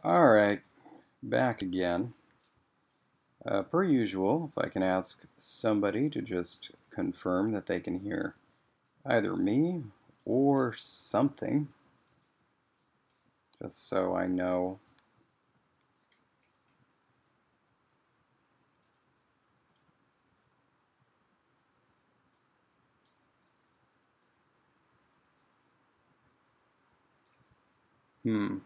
All right, back again. Per usual, if I can ask somebody to just confirm that they can hear either me or something, just so I know. Hmm.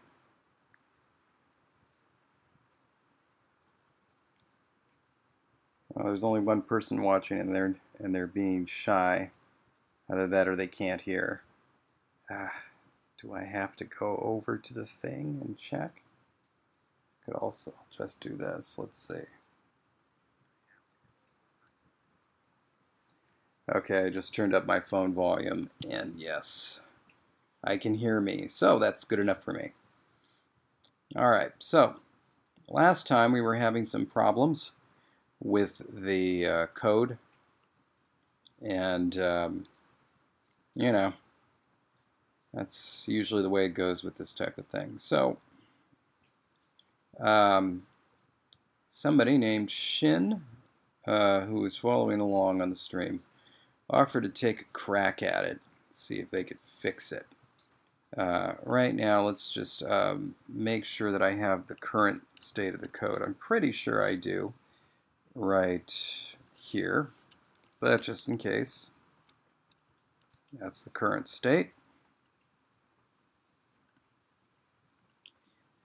Well, there's only one person watching, and they're being shy. Either that or they can't hear. Do I have to go over to the thing and check? Could also just do this. Let's see. Okay, I just turned up my phone volume, and yes, I can hear me. So that's good enough for me. All right, so last time we were having some problems with the code, and you know, that's usually the way it goes with this type of thing. So um, somebody named Shin, who was following along on the stream, offered to take a crack at it, see if they could fix it. Right now, let's just make sure that I have the current state of the code. I'm pretty sure I do right here, but just in case, that's the current state.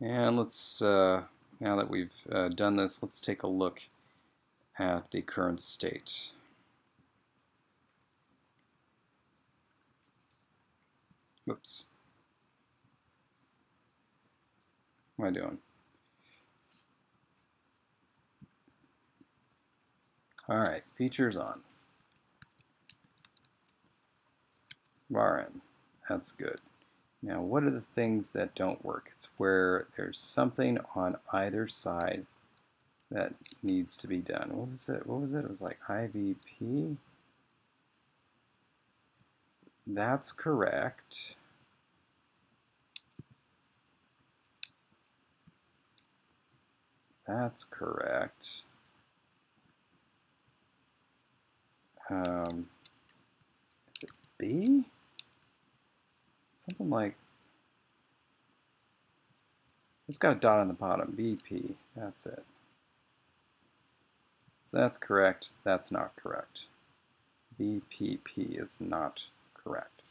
And let's, now that we've done this, let's take a look at the current state. Whoops. What am I doing? All right, features on. Varin, that's good. Now, what are the things that don't work? It's where there's something on either side that needs to be done. What was it? What was it? It was like IVP. That's correct. That's correct. Is it B? Something like, it's got a dot on the bottom, BP, that's it. So that's correct, that's not correct. BPP is not correct.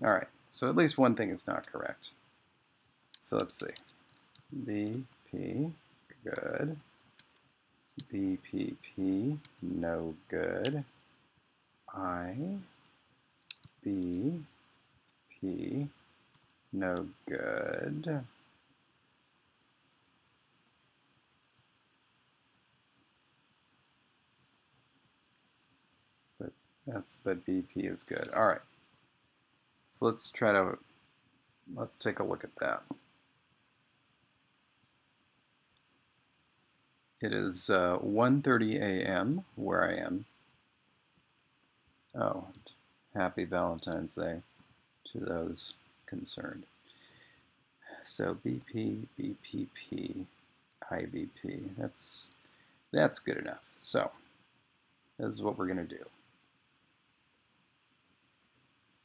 All right, so at least one thing is not correct. So let's see, BP, good. BPP, no good. IBP, no good. But BP is good. All right. So let's take a look at that. It is 1:30 a.m. where I am. Oh, happy Valentine's Day to those concerned. So BP, BPP, IBP. That's good enough. So this is what we're going to do.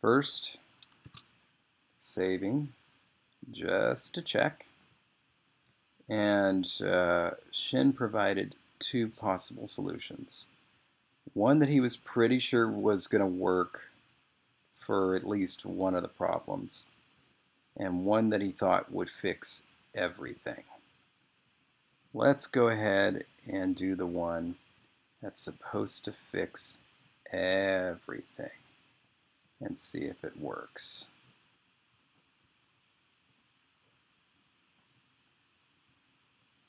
First, saving just to check. And Shin provided two possible solutions. One that he was pretty sure was going to work for at least one of the problems, and one that he thought would fix everything. Let's go ahead and do the one that's supposed to fix everything and see if it works.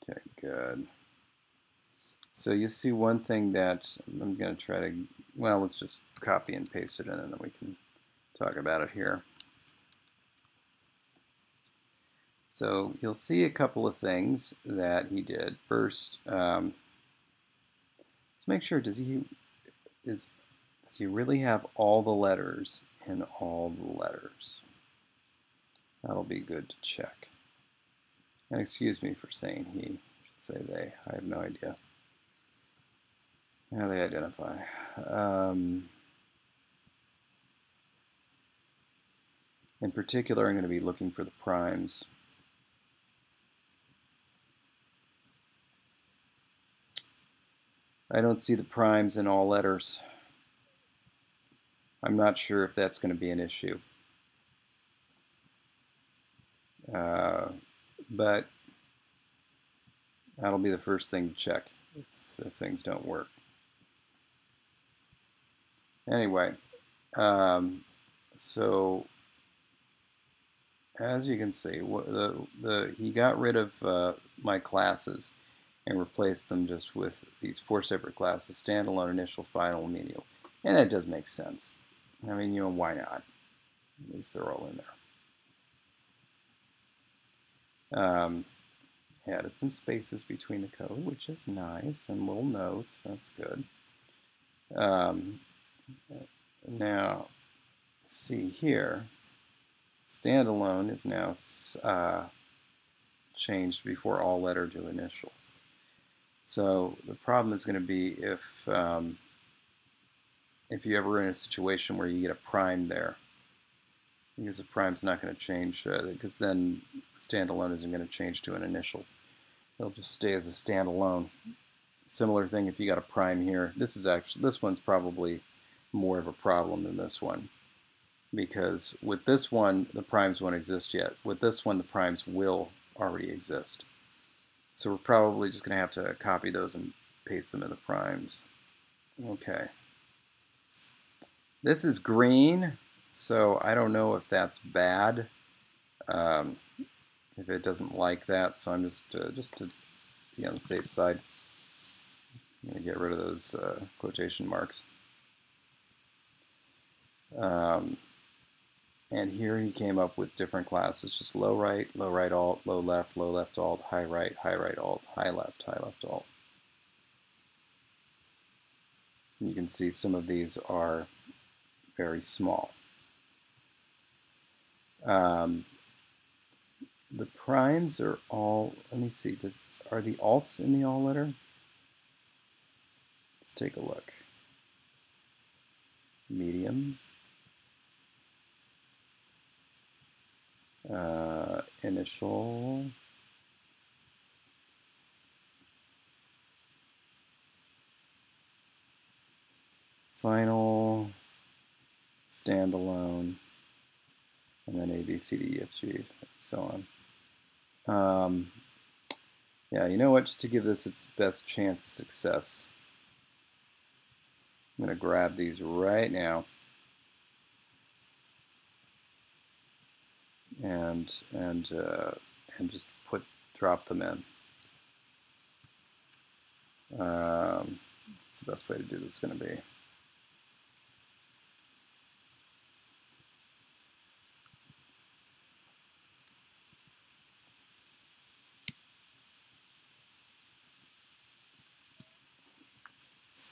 Okay, good. So you see one thing that I'm going to try to, well, let's just copy and paste it in and then we can talk about it here. So you'll see a couple of things that he did. First, let's make sure, does he really have all the letters in all the letters? That'll be good to check. And excuse me for saying he. I should say they. I have no idea how they identify. In particular, I'm going to be looking for the primes. I don't see the primes in all letters. I'm not sure if that's going to be an issue. But that'll be the first thing to check if things don't work. Anyway, so as you can see, he got rid of my classes and replaced them just with these 4 separate classes: standalone, initial, final, and menial. And that does make sense. I mean, why not? At least they're all in there. Added some spaces between the code, which is nice, and little notes. That's good. Now, see here, standalone is now changed before all letter to initials. So the problem is going to be if you ever in a situation where you get a prime there, because the prime's not going to change, because then standalone isn't going to change to an initial. It'll just stay as a standalone. Similar thing if you got a prime here. This one's probably more of a problem than this one, because with this one the primes won't exist yet. With this one the primes will already exist. So we're probably just going to have to copy those and paste them in the primes. Okay. This is green, so I don't know if that's bad. If it doesn't like that, so I'm just to be on the safe side, I'm going to get rid of those quotation marks. And here he came up with different classes, just low right alt, low left alt, high right alt, high left alt. And you can see some of these are very small. The primes are all, let me see, are the alts in the all letter? Let's take a look. Medium. Initial. Final. Standalone. And then A, B, C, D, E, F, G, and so on. Yeah, you know what? Just to give this its best chance of success, I'm going to grab these right now and just drop them in. That's the best way to do this going to be.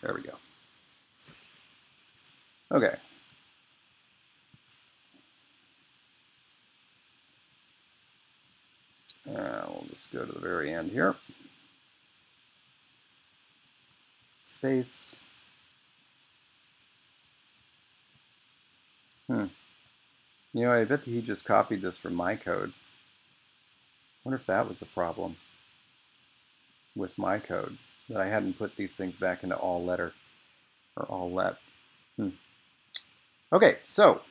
There we go. Okay. We'll just go to the very end here. Space. You know, I bet he just copied this from my code. I wonder if that was the problem with my code, that I hadn't put these things back into all letter or all let. Okay, so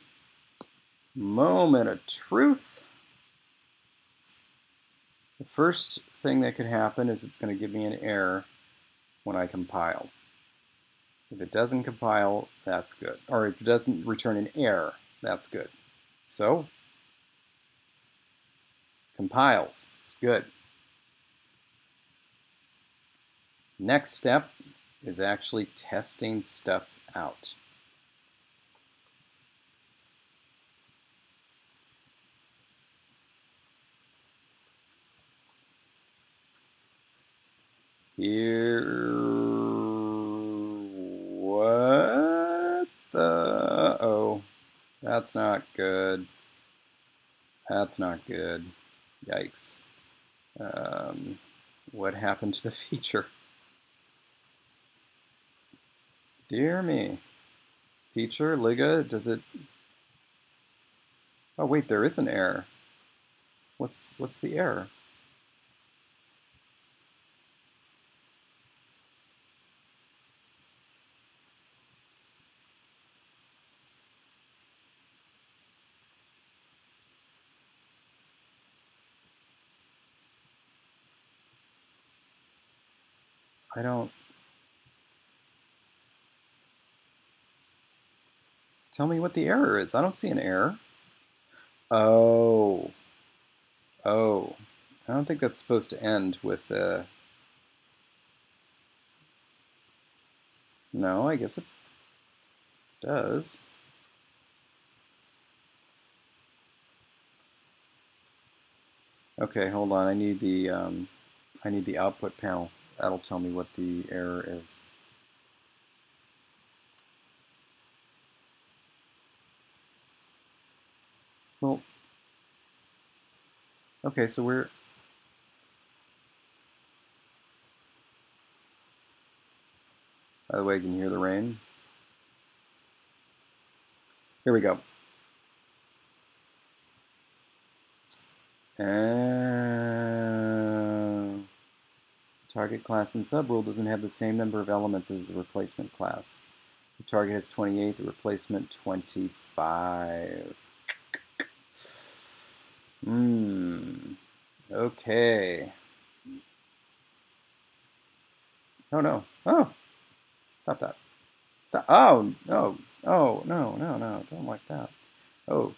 moment of truth. The first thing that could happen is it's going to give me an error when I compile. If it doesn't compile, that's good. Or if it doesn't return an error, that's good. So, compiles. Good. Next step is actually testing stuff out. Here, what the, oh, that's not good. That's not good. Yikes. What happened to the feature? Dear me. Feature, Liga, does it... Oh wait, there is an error. What's the error? I don't... Tell me what the error is. I don't see an error. Oh. Oh. I don't think that's supposed to end with No, I guess it does. Okay, hold on. I need the output panel. That'll tell me what the error is. Well, okay, so we're... By the way, can you hear the rain? Here we go. Target class and subrule doesn't have the same number of elements as the replacement class. The target has 28, the replacement 25. Okay. Oh no. Oh! Stop that. Stop. Oh, no. Oh, no, no, no. Don't like that. Oh.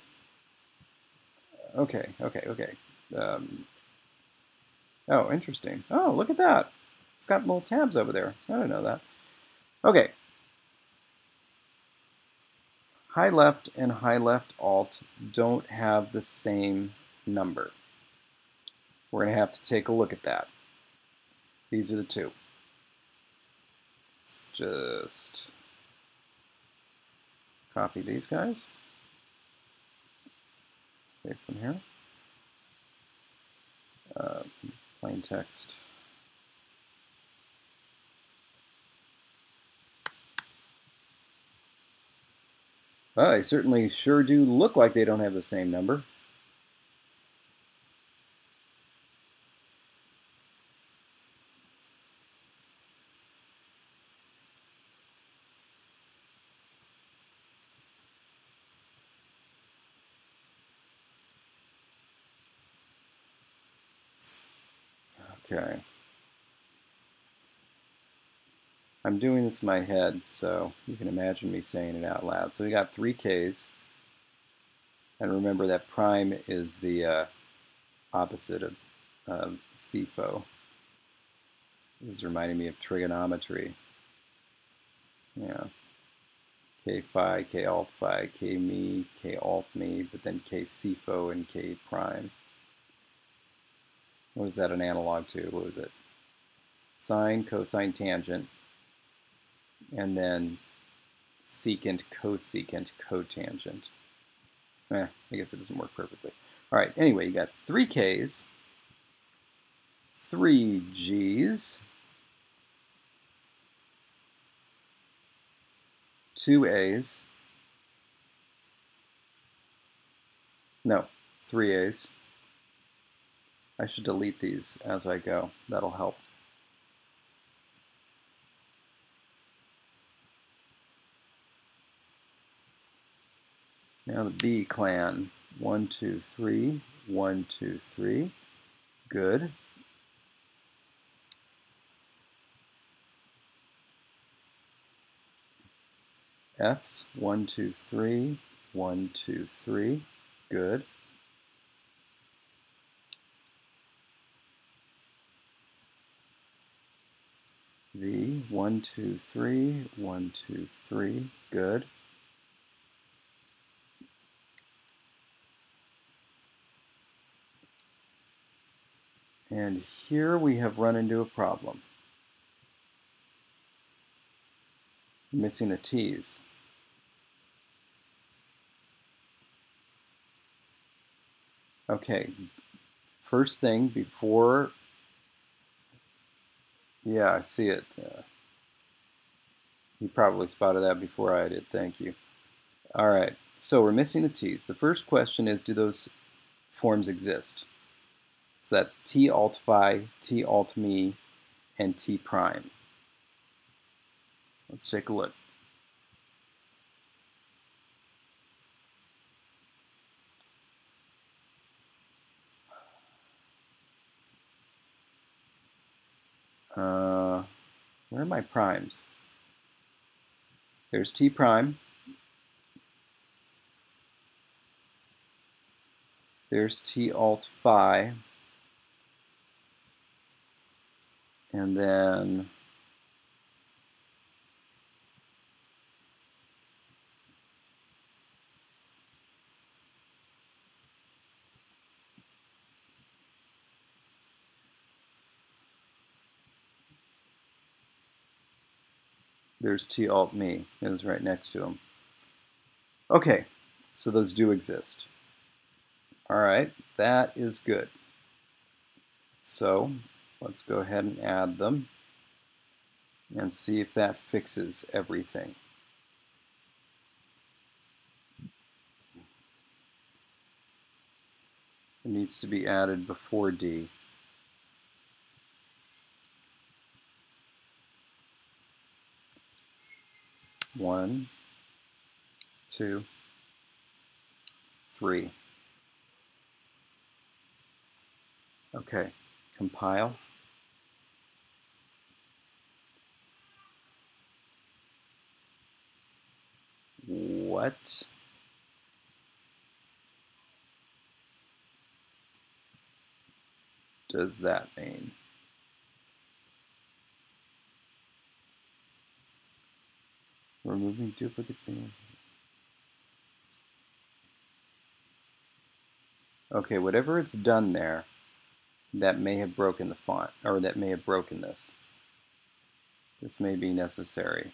Okay, okay, okay. Oh, interesting. Oh, look at that. It's got little tabs over there. I didn't know that. Okay. High left and high left alt don't have the same number. We're going to have to take a look at that. These are the two. Let's just copy these guys. Paste them here. Plain text. Well, they certainly sure do look like they don't have the same number. Okay. I'm doing this in my head, so you can imagine me saying it out loud. So we got 3 Ks. And remember that prime is the opposite of CFO. This is reminding me of trigonometry. Yeah. K phi, K alt phi, K me, K alt me, but then K CFO and K prime. What was that an analog to? What was it? Sine, cosine, tangent, and then secant, cosecant, cotangent. I guess it doesn't work perfectly. All right, anyway, you got 3 Ks, 3 Gs, 2 As, no, 3 As. I should delete these as I go. That'll help. Now the B clan. 1, 2, 3, 1, 2, 3. Good. F's 1, 2, 3, 1, 2, 3. Good. V 1, 2, 3, 1, 2, 3. Good. And here we have run into a problem. Missing the T's. Okay, first thing before, yeah, I see it. You probably spotted that before I did. Thank you. All right, so we're missing the T's. The first question is, do those forms exist? So that's T alt phi, T alt me, and T prime. Let's take a look. Where are my primes? There's T prime. There's T alt phi. And then there's T alt me. It was right next to them. Okay, so those do exist. All right, that is good. So let's go ahead and add them and see if that fixes everything. It needs to be added before D. One, two, three. Okay, compile. What? Does that mean? Removing duplicate scenes. Okay, whatever it's done there, that may have broken the font, or that may have broken this. This may be necessary.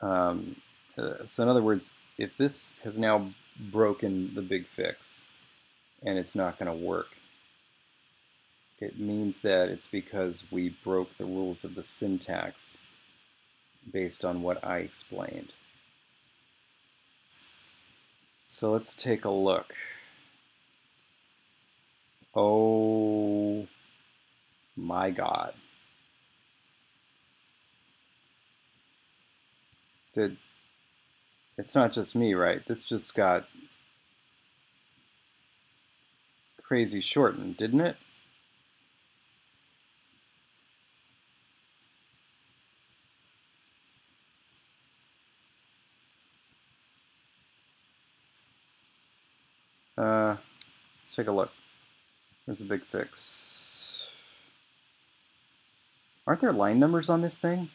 So in other words, if this has now broken the big fix and it's not going to work, it means that it's because we broke the rules of the syntax based on what I explained. So let's take a look. Oh my God. It's not just me, right? This just got crazy shortened, didn't it? Let's take a look. There's a big fix. Aren't there line numbers on this thing?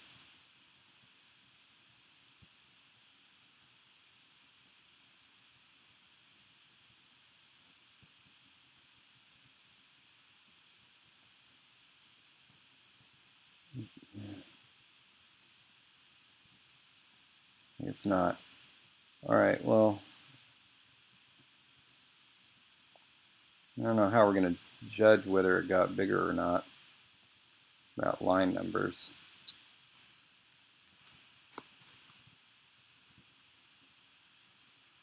It's not. All right, well, I don't know how we're going to judge whether it got bigger or not about line numbers.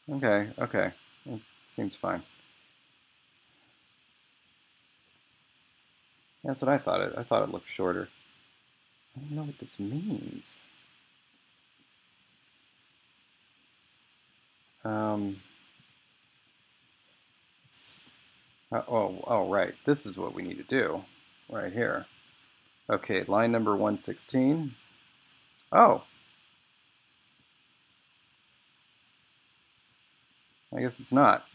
Okay, okay, it seems fine. That's what I thought. I thought it looked shorter. I don't know what this means. Oh, right. This is what we need to do right here. Okay, line number 116. Oh, I guess it's not.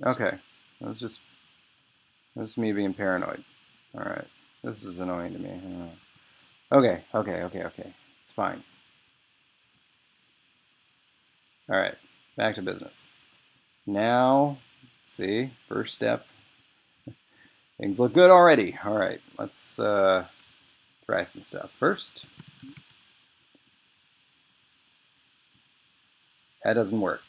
Okay, that was me being paranoid. All right, this is annoying to me. Okay, okay. It's fine. All right, back to business. Now, see, first step, Things look good already. All right, let's try some stuff. First, that doesn't work.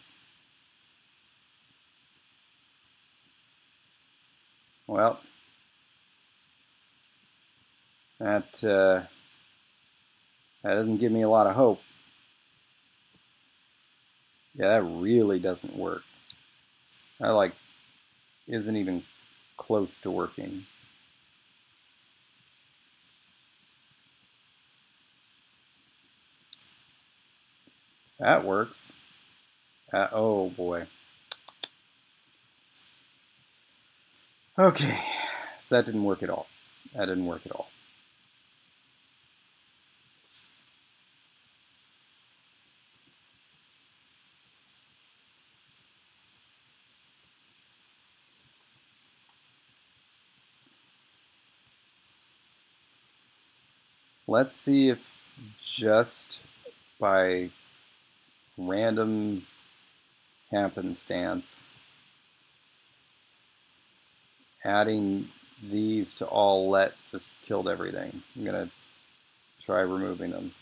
Well, that doesn't give me a lot of hope. Yeah, that really doesn't work. That like isn't even close to working. That works. Oh boy. Okay, so that didn't work at all. That didn't work at all. Let's see if just by random happenstance adding these to all let just killed everything. I'm gonna try removing them.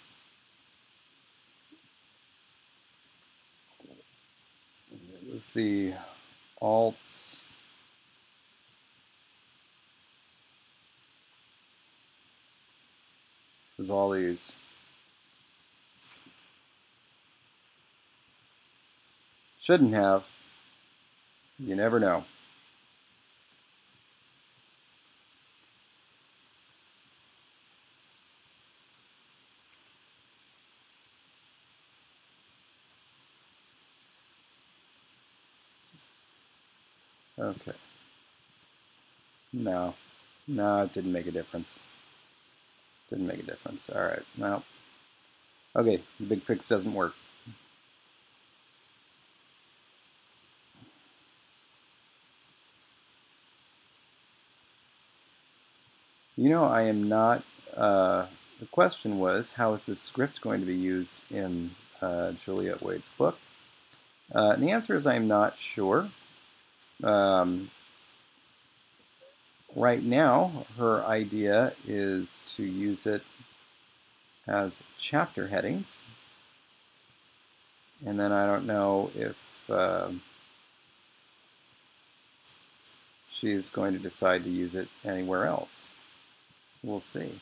It was the alts. It was all these. Shouldn't have. You never know. Okay. No, it didn't make a difference. Didn't make a difference. All right. Well, okay. The big fix doesn't work. You know, I am not. The question was, how is this script going to be used in Juliette Wade's book? And the answer is I am not sure. Right now, her idea is to use it as chapter headings. And then I don't know if she's going to decide to use it anywhere else. We'll see.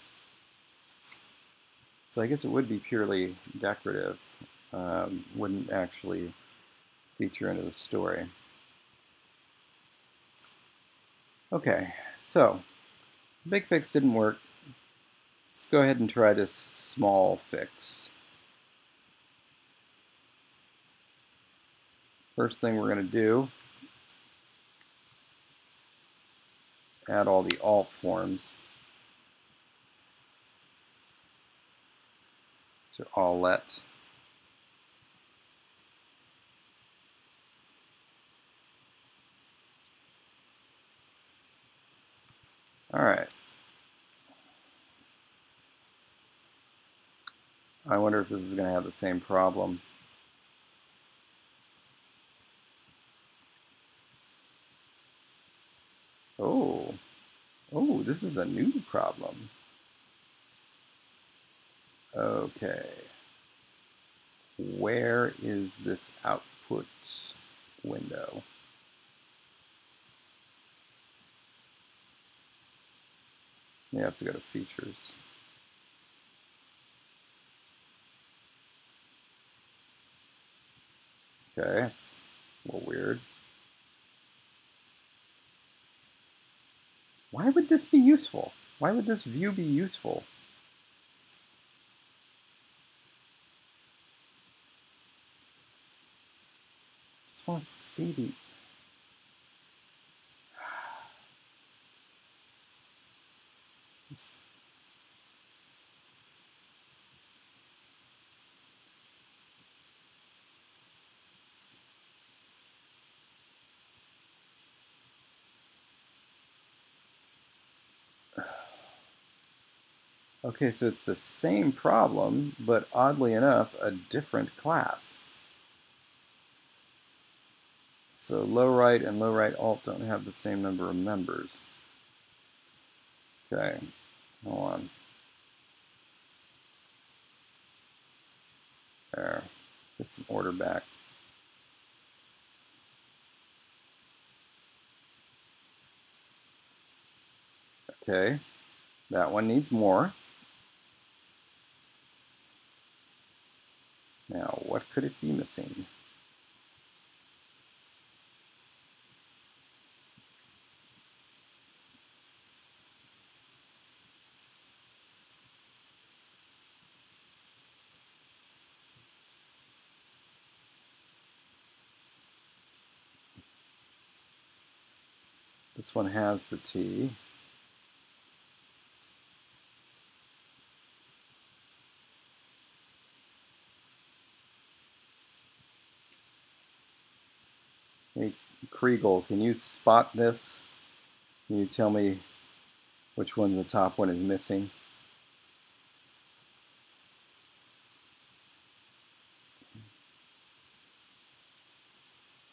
So I guess it would be purely decorative. Wouldn't actually feature into the story. Okay, so big fix didn't work. Let's go ahead and try this small fix. First thing we're going to do, add all the alt forms to all let. All right. I wonder if this is going to have the same problem. Oh, this is a new problem. Okay. Where is this output window? You have to go to features. Okay, that's a little weird. Why would this be useful? Why would this view be useful? Just want to see the... Okay, so it's the same problem, but oddly enough, a different class. So low right and low right alt don't have the same number of members. Okay, hold on. There, get some order back. Okay, that one needs more. Now, what could it be missing? This one has the T. Hey, Kriegel, can you spot this? Can you tell me which one the top one is missing?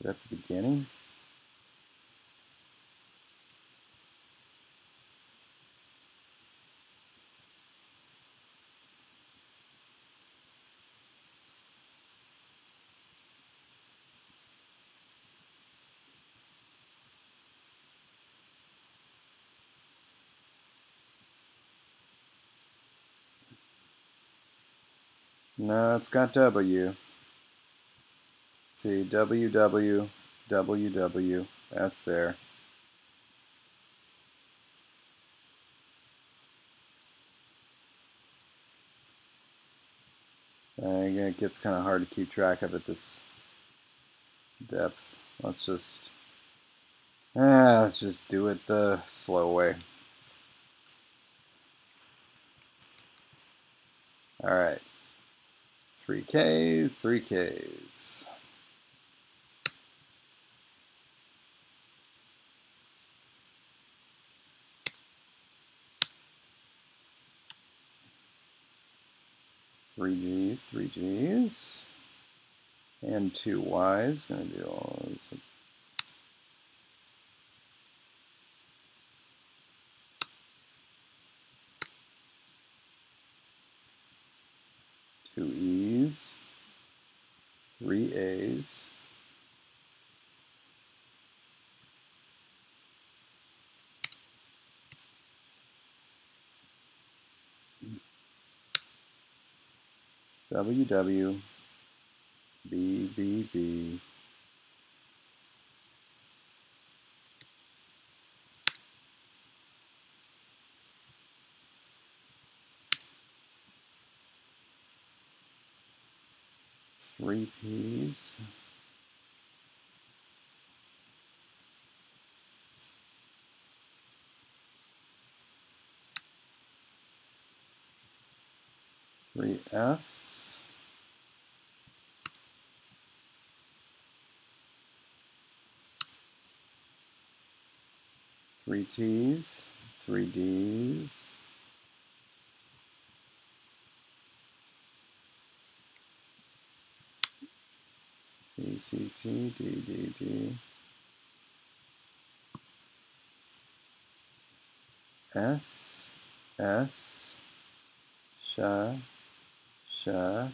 Is it at the beginning? No, it's got W. See, W, W, W, W. That's there. It gets kind of hard to keep track of at this depth. Let's just do it the slow way. All right, 3Ks, 3Ks. Three Gs, 3Gs, and 2Ys. Gonna do all those. 2Es, 3As, WW, BBB, three Ps, three Fs, three Ts, three Ds, TCT, DDD, S, S, Sha, Sha.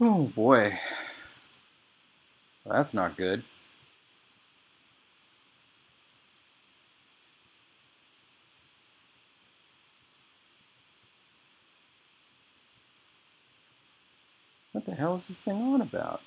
Oh boy, well, that's not good. What the hell is this thing on about?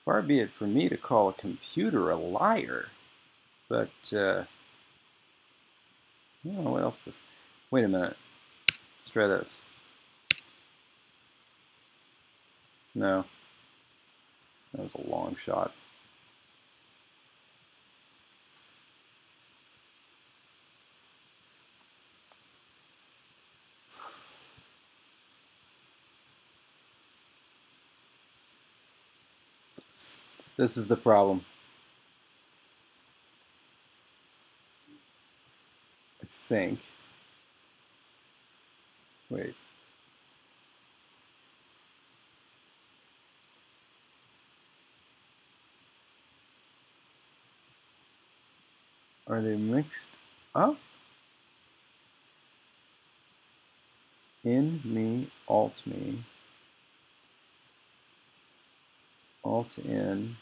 Far be it for me to call a computer a liar, but I don't know what else to... Wait a minute. Let's try this. No. That was a long shot. This is the problem. I think. Wait. Are they mixed up? In me, alt me, alt in,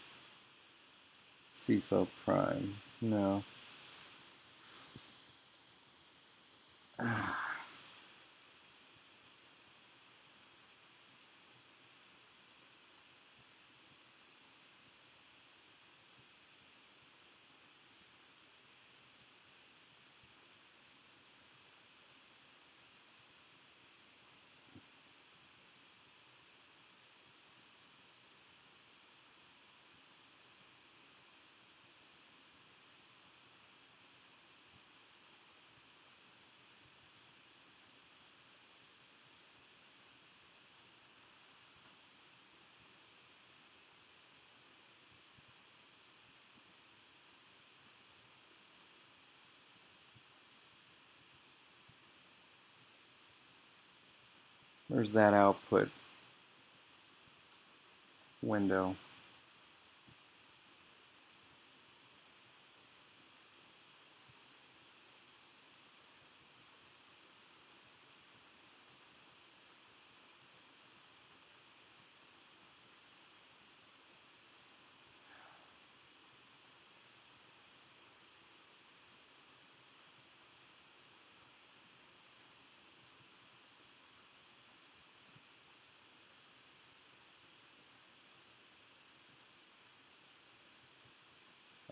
CFO prime. No. Where's that output window?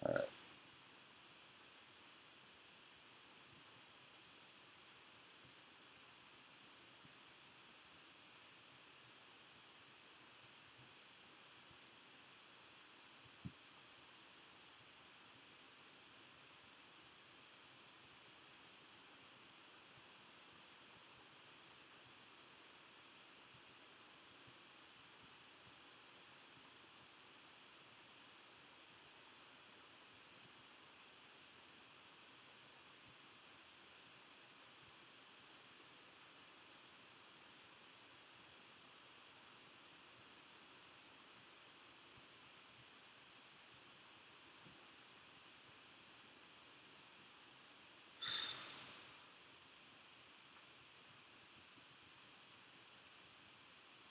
All right.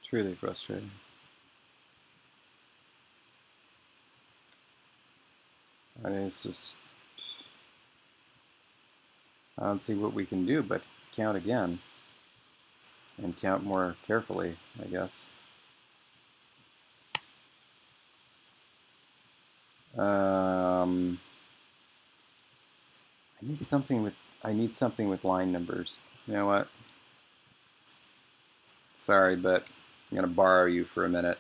Truly frustrating. I mean, it's just, I don't see what we can do but count again and count more carefully, I guess. I need something with line numbers. You know what? Sorry, but I'm going to borrow you for a minute.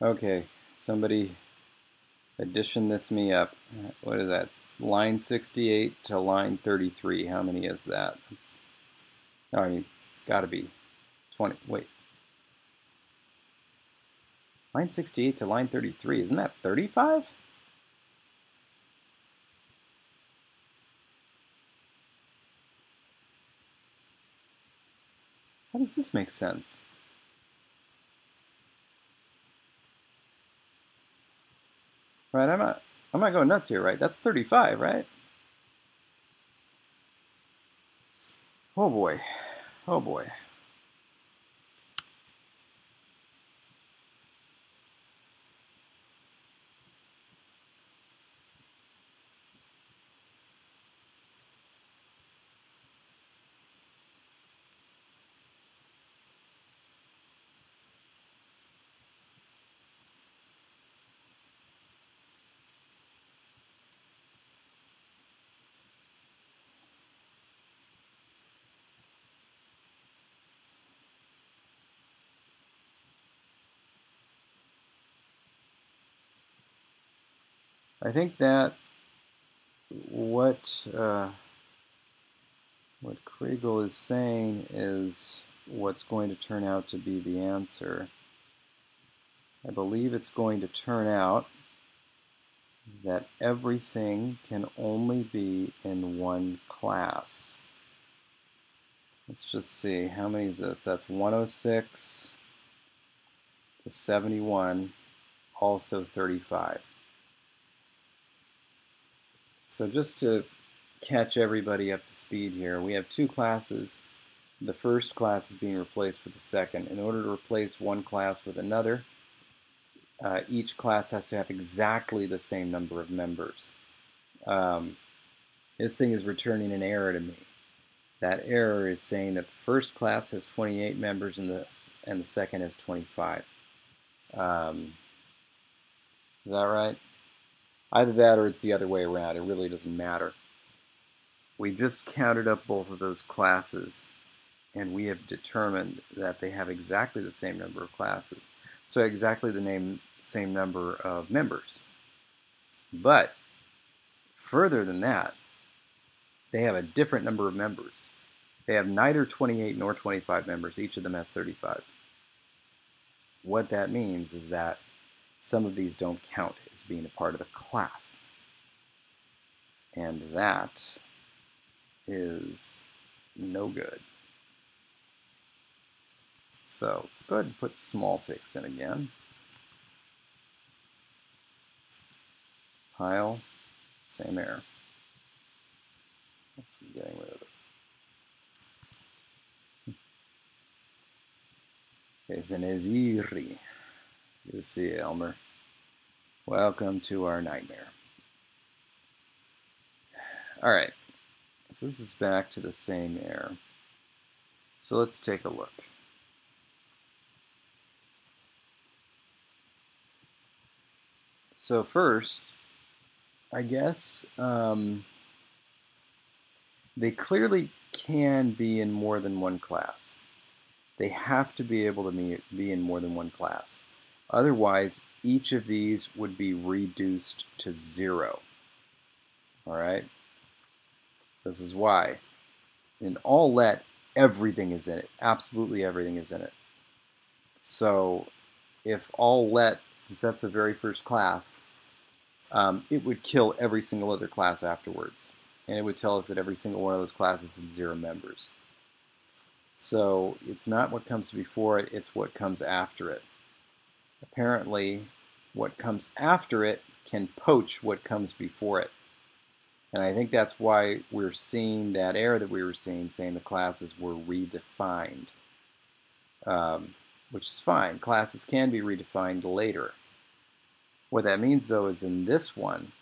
Okay, somebody addition this me up. What is that? It's line 68 to line 33. How many is that? No, I mean, it's got to be 20. Wait. Line 68 to line 33. Isn't that 35? How does this make sense? Right, I'm not. I'm not going nuts here, right? That's 35, right? Oh boy. Oh boy. I think that what Kriegel is saying is what's going to turn out to be the answer. I believe it's going to turn out that everything can only be in one class. Let's just see, how many is this? That's 106 to 71, also 35. So just to catch everybody up to speed here, we have two classes. The first class is being replaced with the second. In order to replace one class with another, each class has to have exactly the same number of members. This thing is returning an error to me. That error is saying that the first class has 28 members and the second has 25. Is that right? Either that or it's the other way around. It really doesn't matter. We just counted up both of those classes, and we have determined that they have exactly the same number of classes. So exactly the same number of members. But further than that, they have a different number of members. They have neither 28 nor 25 members. Each of them has 35. What that means is that some of these don't count as being a part of the class. And that is no good. So let's go ahead and put small fix in again. Pile, same error. Let's be getting rid of this. Good to see you, Elmer. Welcome to our nightmare. Alright, so this is back to the same error. So let's take a look. So first, I guess they clearly can be in more than one class. They have to be able to be in more than one class. Otherwise, each of these would be reduced to 0. All right? This is why. In all let, everything is in it. Absolutely everything is in it. So if all let, since that's the very first class, it would kill every single other class afterwards. And it would tell us that every single one of those classes has 0 members. So it's not what comes before it, it's what comes after it. Apparently, what comes after it can poach what comes before it. And I think that's why we're seeing that error that we were seeing, saying the classes were redefined. Which is fine. Classes can be redefined later. What that means, though, is in this one,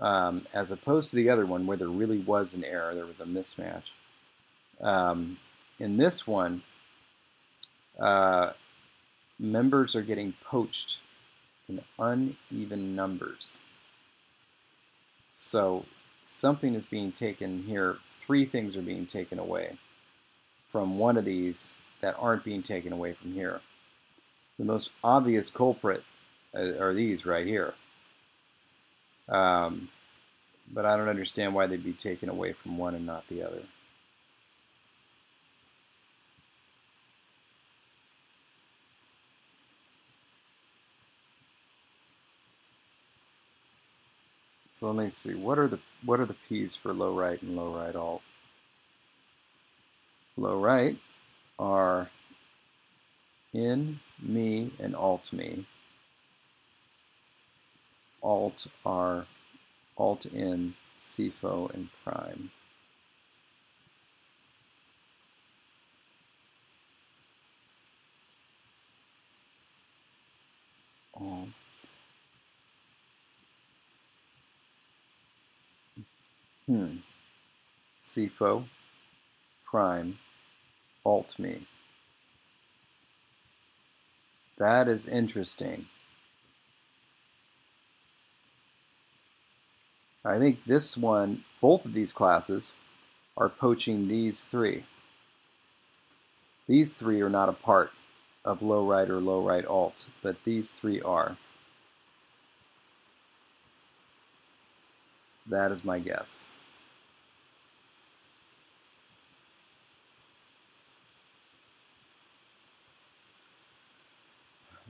as opposed to the other one where there really was an error, there was a mismatch. In this one, members are getting poached in uneven numbers. So something is being taken here. 3 things are being taken away from one of these that aren't being taken away from here. The most obvious culprit are these right here. But I don't understand why they'd be taken away from one and not the other. So let me see. What are the P's for low right and low right alt? Low right are in, me, and alt me. Alt R, Alt N, CFO, and prime. Alt. CFO, prime, Alt me. That is interesting. I think this one, both of these classes, are poaching these three. These three are not a part of low right or low right alt, but these three are. That is my guess.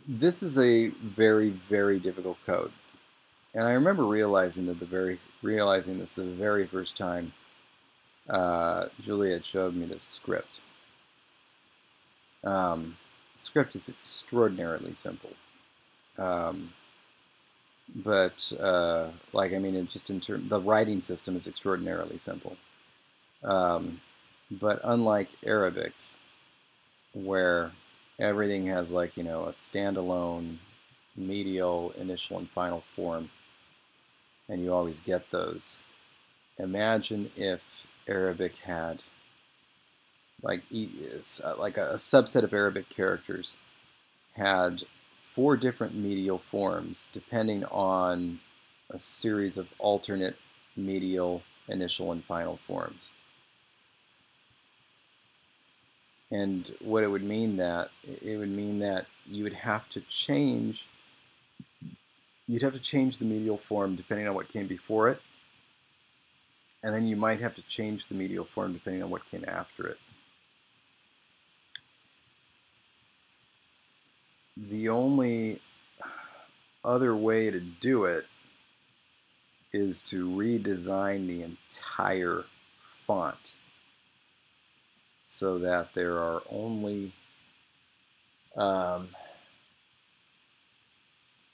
This is a very, very difficult code. And I remember realizing this the very first time Juliette showed me this script. The script is extraordinarily simple. But like, I mean, the writing system is extraordinarily simple. But unlike Arabic, where everything has, like, you know, a standalone medial, initial, and final form, and you always get those. Imagine if Arabic had like a subset of Arabic characters had 4 different medial forms depending on a series of alternate medial, initial, and final forms. And what it would mean that you would have to change the medial form depending on what came before it, and then you might have to change the medial form depending on what came after it. The only other way to do it is to redesign the entire font so that there are only how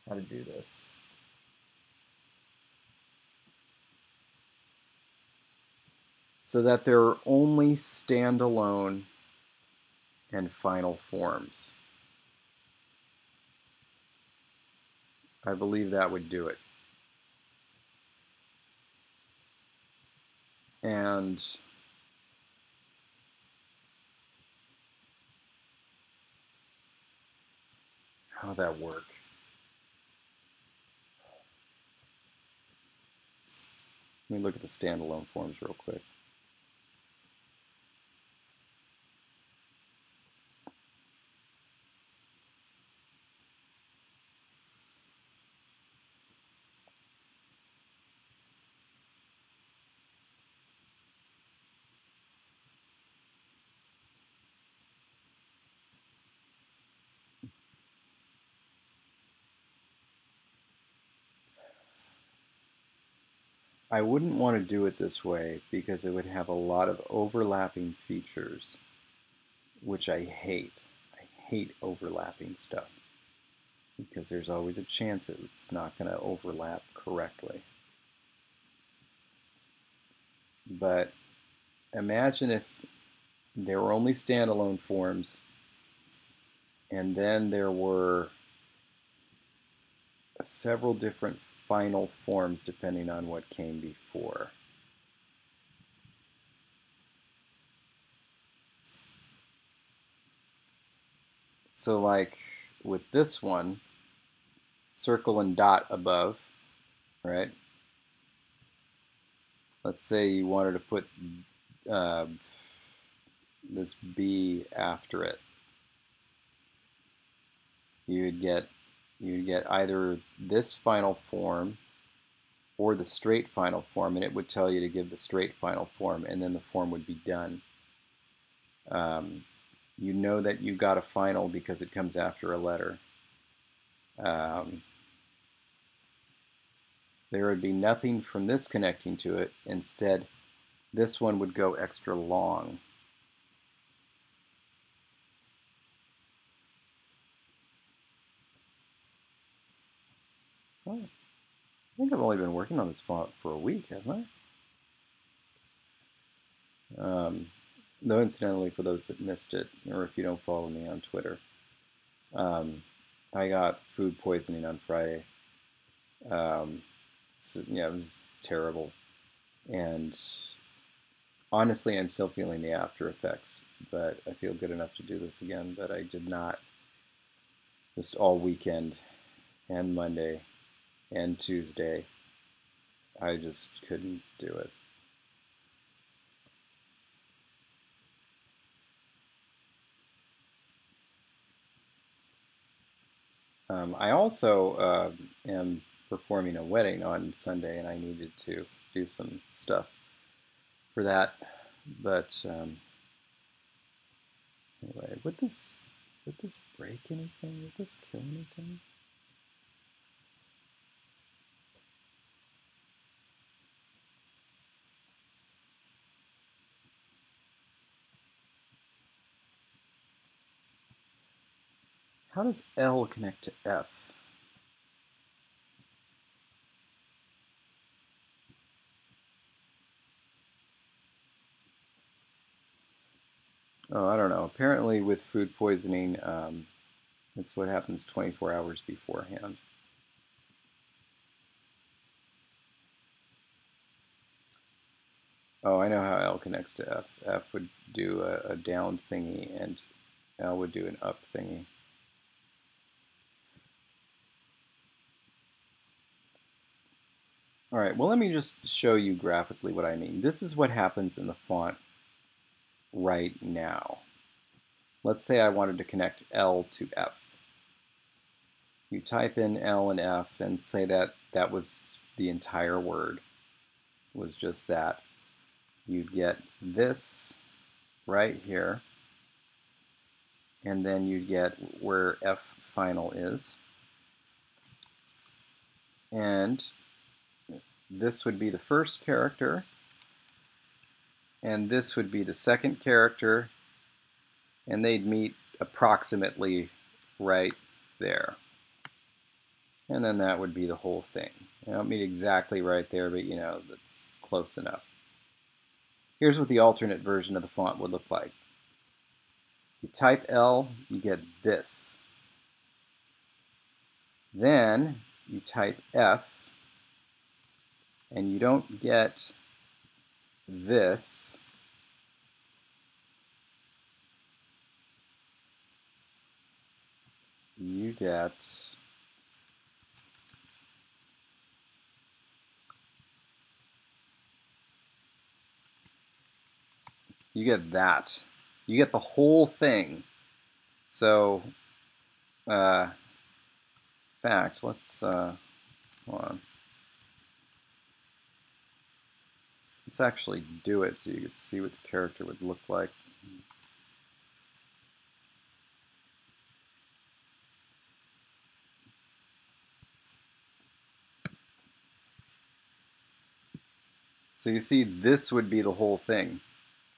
to do this. So that there are only standalone and final forms. I believe that would do it. And how would that work? Let me look at the standalone forms real quick. I wouldn't want to do it this way because it would have a lot of overlapping features, which I hate. I hate overlapping stuff because there's always a chance it's not going to overlap correctly. But imagine if there were only standalone forms and then there were several different final forms depending on what came before. So like with this one, circle and dot above, right? Let's say you wanted to put this B after it. You would get either this final form or the straight final form, and it would tell you to give the straight final form, and then the form would be done. You know that you got a final because it comes after a letter. There would be nothing from this connecting to it. Instead, this one would go extra long. Oh. think I've only been working on this font for a week, haven't I? Though incidentally, for those that missed it, or if you don't follow me on Twitter, I got food poisoning on Friday. So, yeah, it was terrible. And honestly, I'm still feeling the after effects, but I feel good enough to do this again. But I did not, just all weekend and Monday and Tuesday, I just couldn't do it. I also am performing a wedding on Sunday, and I needed to do some stuff for that. But anyway, would this break anything? Would this kill anything? How does L connect to F? Oh, I don't know. Apparently with food poisoning, it's what happens 24 hours beforehand. Oh, I know how L connects to F. F would do a down thingy, and L would do an up thingy. All right, well, let me just show you graphically what I mean. This is what happens in the font right now. Let's say I wanted to connect L to F. You type in L and F and say that that was the entire word, was just that. You'd get this right here, and then you'd get where F final is. And this would be the first character, and this would be the second character, and they'd meet approximately right there. And then that would be the whole thing. They don't meet exactly right there, but you know, that's close enough. Here's what the alternate version of the font would look like. You type L, you get this. Then you type F, and you don't get this. You get that. You get the whole thing. So, in fact, let's hold on. Let's actually do it so you can see what the character would look like. So you see, this would be the whole thing.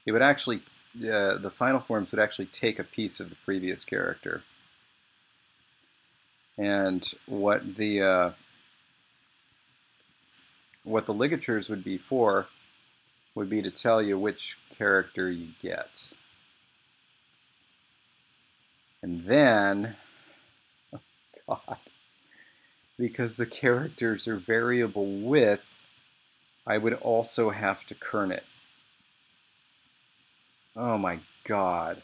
It would actually, the final forms would actually take a piece of the previous character. And what the ligatures would be for would be to tell you which character you get. And then, oh God, because the characters are variable width, I would also have to kern it. Oh my God.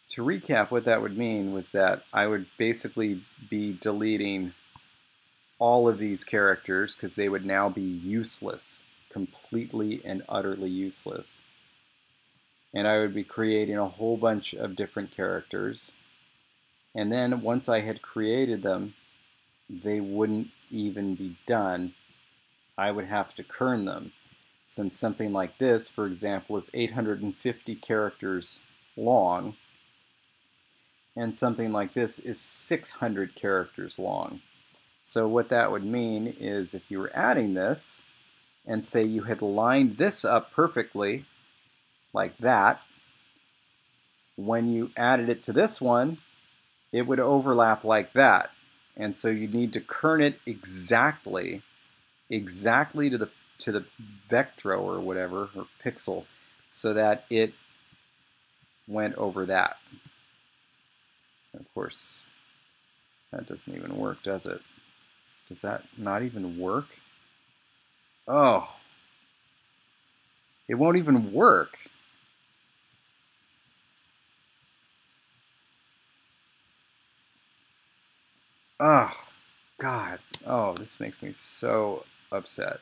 To recap, what that would mean was that I would basically be deleting all of these characters because they would now be useless, completely and utterly useless. And I would be creating a whole bunch of different characters. And then once I had created them, they wouldn't even be done. I would have to kern them. Since something like this, for example, is 850 characters long, and something like this is 600 characters long. So what that would mean is if you were adding this, and say you had lined this up perfectly, like that, when you added it to this one, it would overlap like that. And so you need to kern it exactly to the vectro or whatever, or pixel, so that it went over that. Of course, that doesn't even work, does it? Does that not even work? Oh, it won't even work. Oh, God. Oh, this makes me so upset.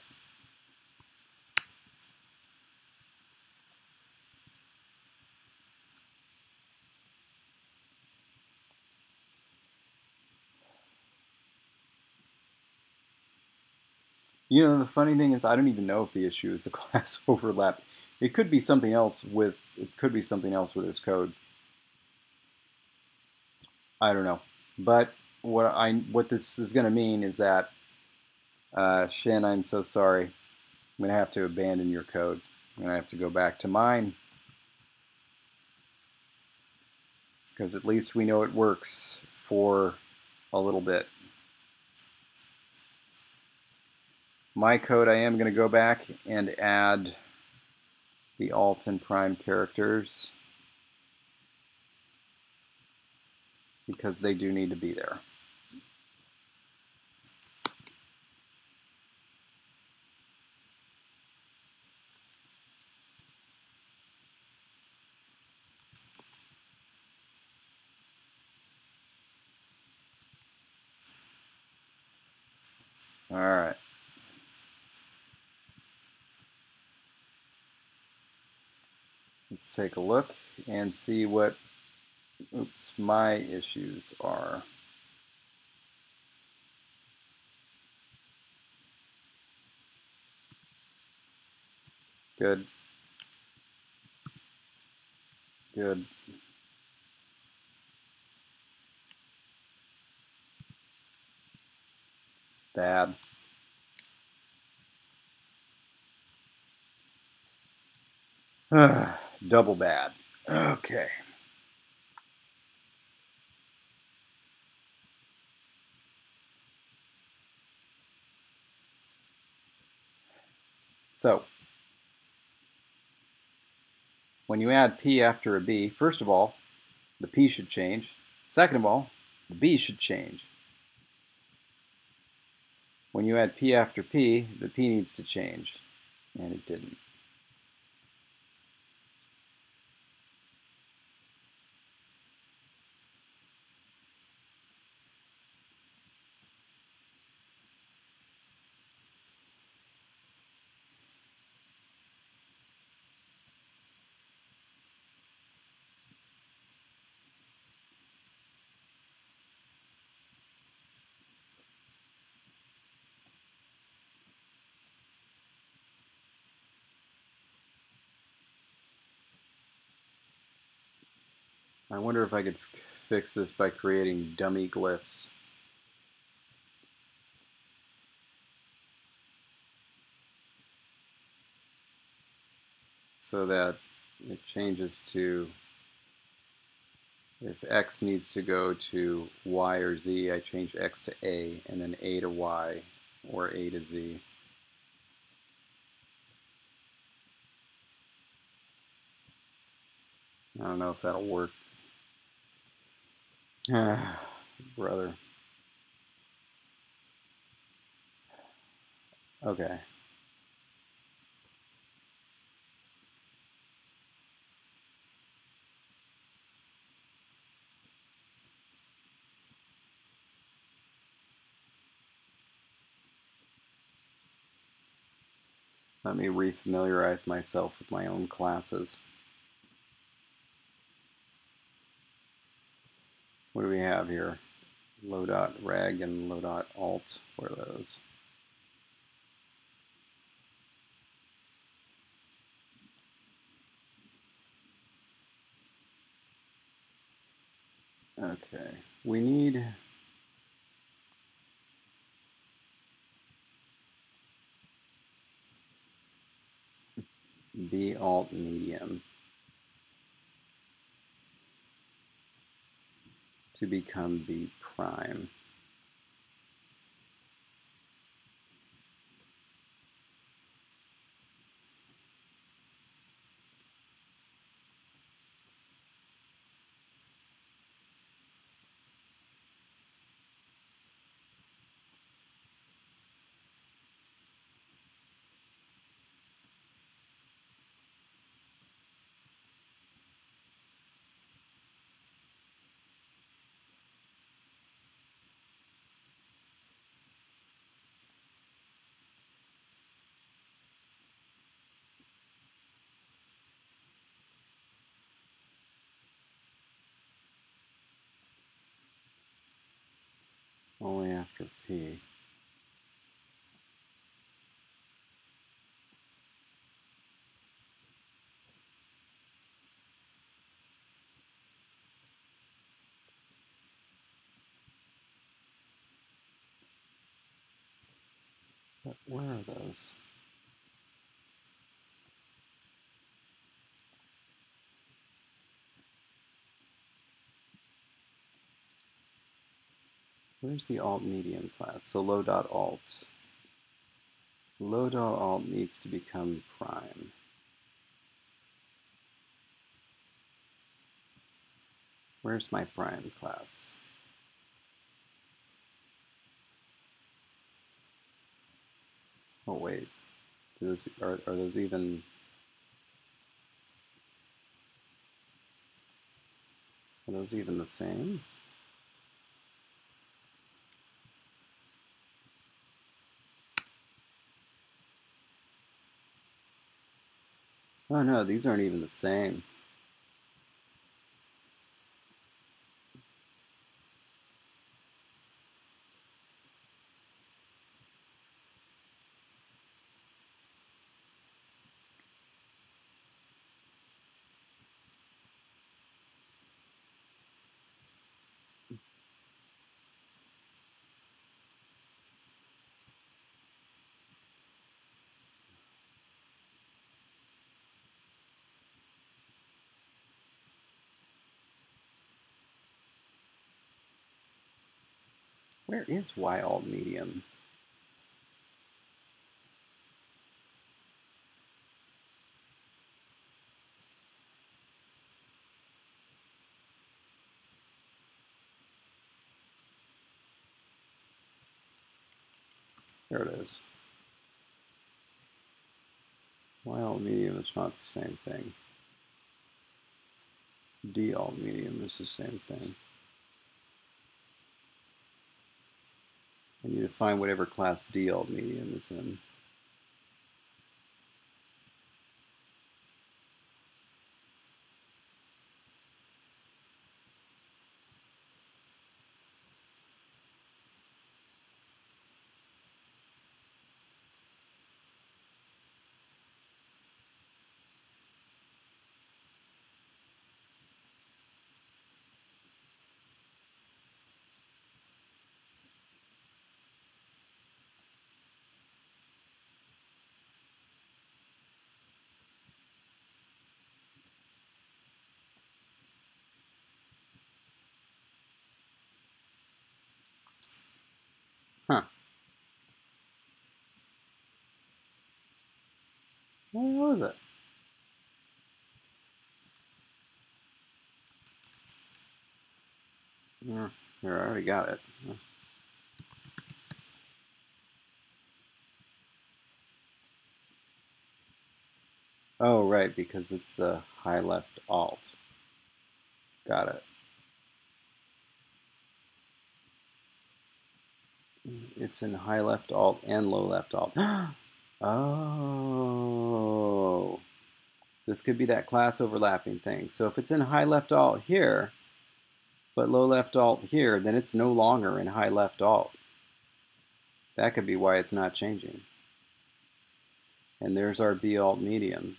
You know, the funny thing is, I don't even know if the issue is the class overlap. It could be something else with this code. I don't know. But what this is going to mean is that Shin, I'm so sorry. I'm going to have to abandon your code. I'm going to have to go back to mine, because at least we know it works for a little bit. My code, I am going to go back and add the alt and prime characters, because they do need to be there. All right. Let's take a look and see what my issues are. Good. Good. Bad. Double bad. Okay. So, when you add P after a B, first of all, the P should change. Second of all, the B should change. When you add P after P, the P needs to change, and it didn't. I wonder if I could fix this by creating dummy glyphs. So that it changes to, if X needs to go to Y or Z, I change X to A, and then A to Y, or A to Z. I don't know if that'll work. Brother. Okay. Let me refamiliarize myself with my own classes. What do we have here? Low.reg and low.alt. What are those? Okay. We need B alt medium. to become B prime. Only after P. But where are those? Where's the alt medium class? So low dot alt. Low dot alt needs to become prime. Where's my prime class? Oh wait, are those even? Are those even the same? Oh no, these aren't even the same. Where is Y alt medium? There it is. Y alt medium is not the same thing. D alt medium is the same thing. I need to find whatever class D alt medium is in. Huh. What was it? Yeah, here, I already got it. Oh, right, because it's a high left alt. Got it. It's in high left alt and low left alt. Oh, this could be that class overlapping thing. So if it's in high left alt here, but low left alt here, then it's no longer in high left alt. That could be why it's not changing. And there's our B alt medium.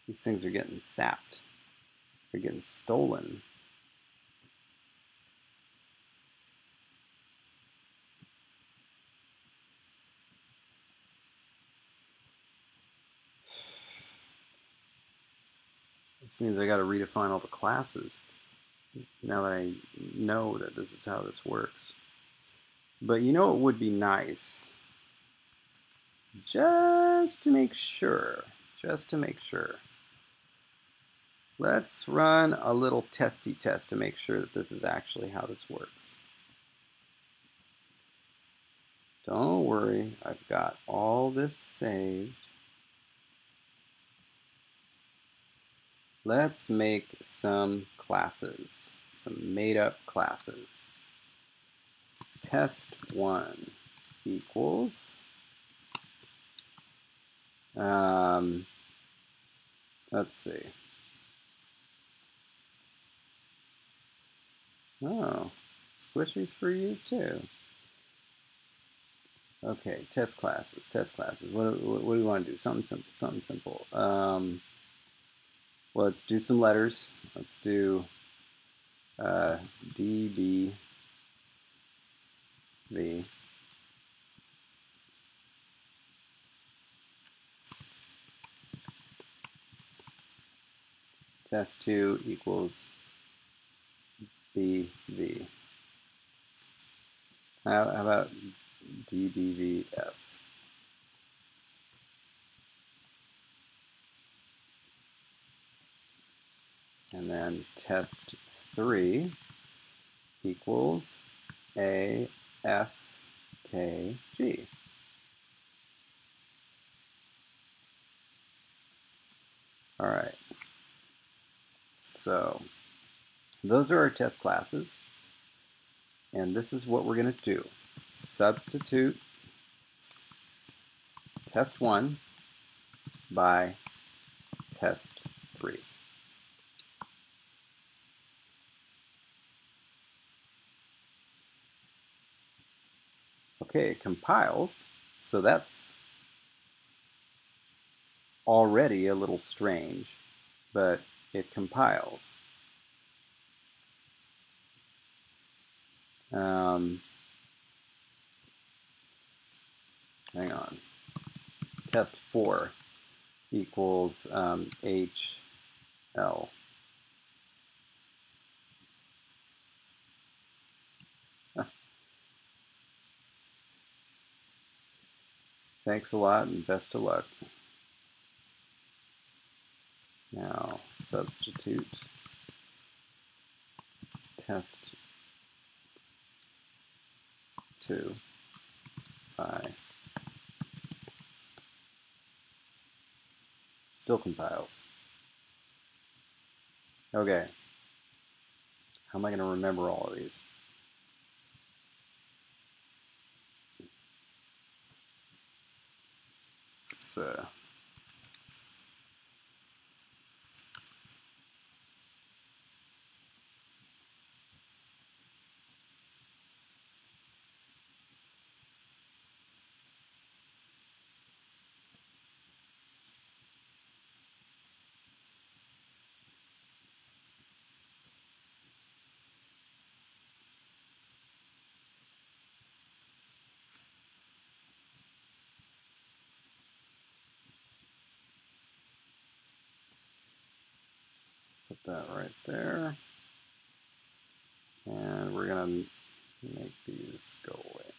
These things are getting sapped. They're getting stolen. This means I got to redefine all the classes. now that I know that this is how this works. But you know it would be nice, just to make sure, let's run a little testy test to make sure that this is actually how this works. Don't worry, I've got all this saved. Let's make some classes, some made-up classes. Test1 equals, let's see. Oh, squishies for you too. Okay, test classes. What do you want to do? Something simple. Well, let's do some letters. Let's do DBV. Test2 equals BV. How about DBVS? And then test3 equals AFKG. All right. So those are our test classes. And this is what we're going to do. Substitute test1 by test3. Okay, it compiles, so that's already a little strange, but it compiles. Hang on. Test4 equals HL. Thanks a lot and best of luck. Now substitute test2 by, still compiles. Okay, how am I going to remember all of these? So put that right there. And we're going to make these go away.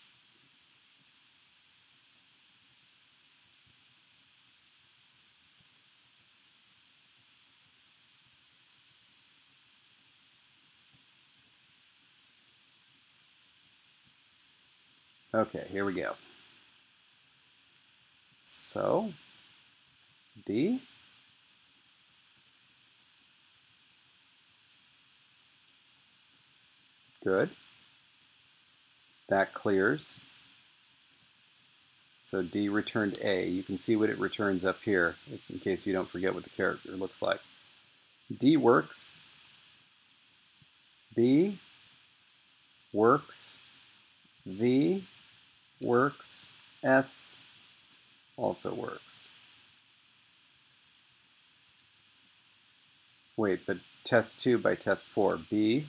Okay, here we go. So, D. Good. That clears. So D returned A. You can see what it returns up here, in case you don't forget what the character looks like. D works. B works. V works. S also works. Wait, but test2 by test4. B.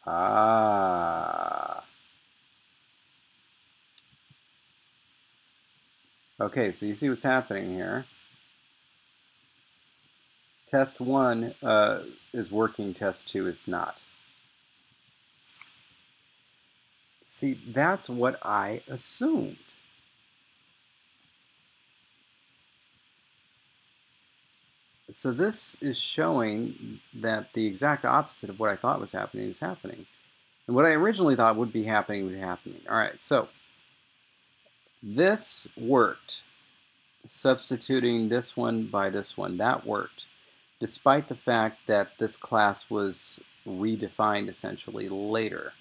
Ah. Okay, so you see what's happening here. Test 1 is working, test 2 is not. See, that's what I assumed. So this is showing that the exact opposite of what I thought was happening is happening. And what I originally thought would be happening would be happening. All right, so this worked. Substituting this one by this one, that worked. Despite the fact that this class was redefined essentially later.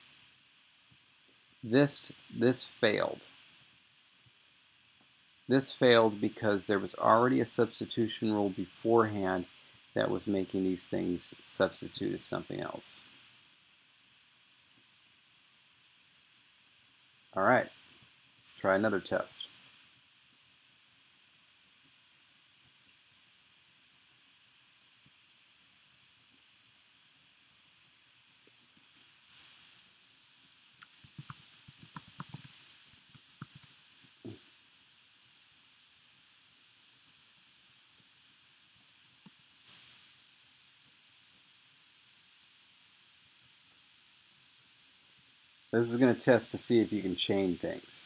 This failed. This failed because there was already a substitution rule beforehand that was making these things substitute as something else. All right, let's try another test. This is going to test to see if you can chain things.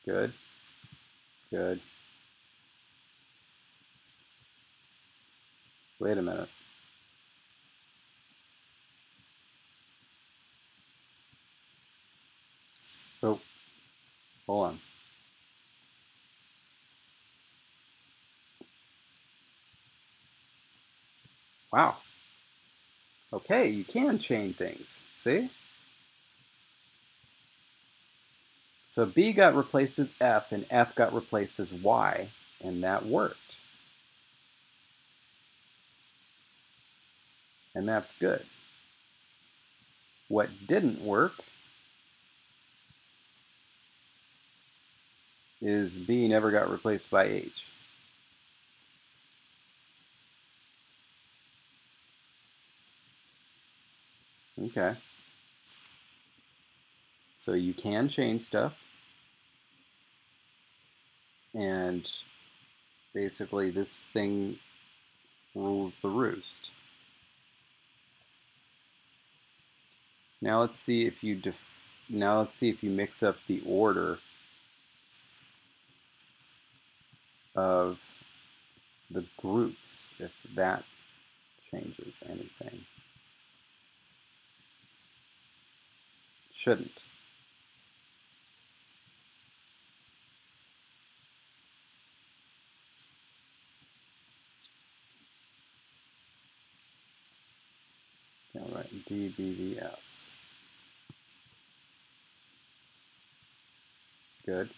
Good. Good. Wait a minute. Oh, hold on. Wow. Okay, you can chain things. See? So B got replaced as F, and F got replaced as Y, and that worked. And that's good. What didn't work is B never got replaced by H. Okay. So you can chain stuff, and basically this thing rules the roost. Now let's see if you mix up the order of the groups, if that changes anything. Shouldn't. All right, DBVS. Good.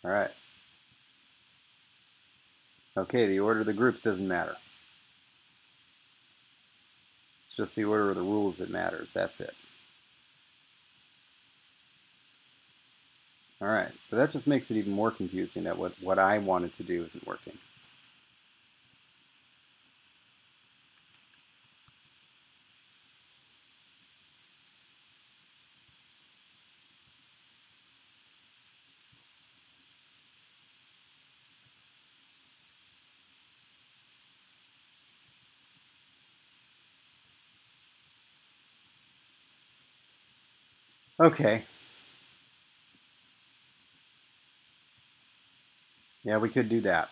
All right. Okay, the order of the groups doesn't matter. It's just the order of the rules that matters. That's it. All right, but that just makes it even more confusing that what I wanted to do isn't working. Okay. Yeah, we could do that.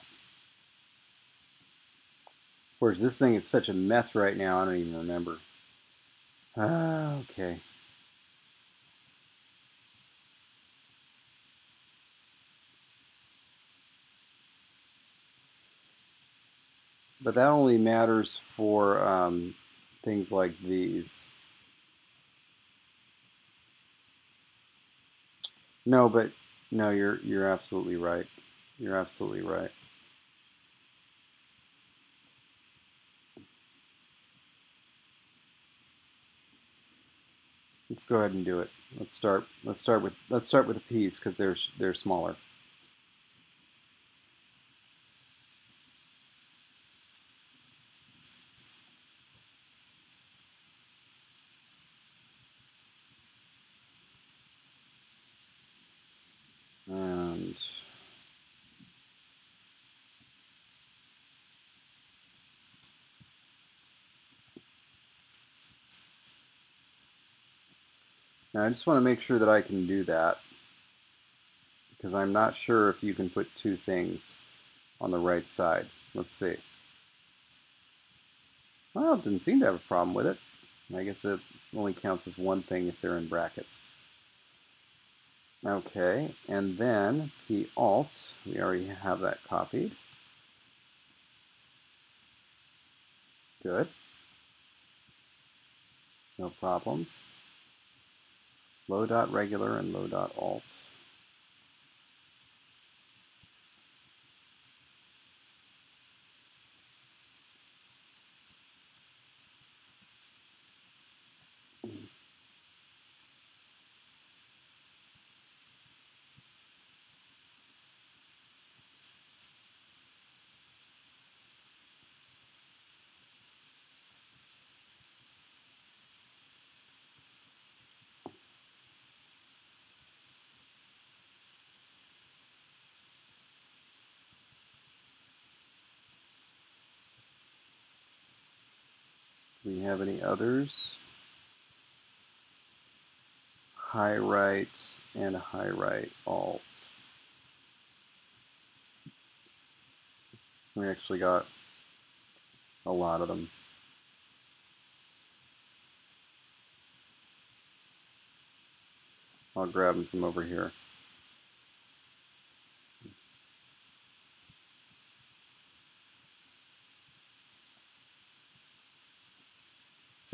Of course, this thing is such a mess right now, I don't even remember. Okay. But that only matters for things like these. No, but no, you're absolutely right. You're absolutely right. Let's go ahead and do it. Let's start with the P's because they're smaller. Now I just want to make sure that I can do that, because I'm not sure if you can put two things on the right side. Let's see. Well, it didn't seem to have a problem with it. I guess it only counts as one thing if they're in brackets. Okay, and then P Alt, we already have that copied. Good. No problems. Low dot regular and low dot alt. Do we have any others? High right and high right alt. We actually got a lot of them. I'll grab them from over here.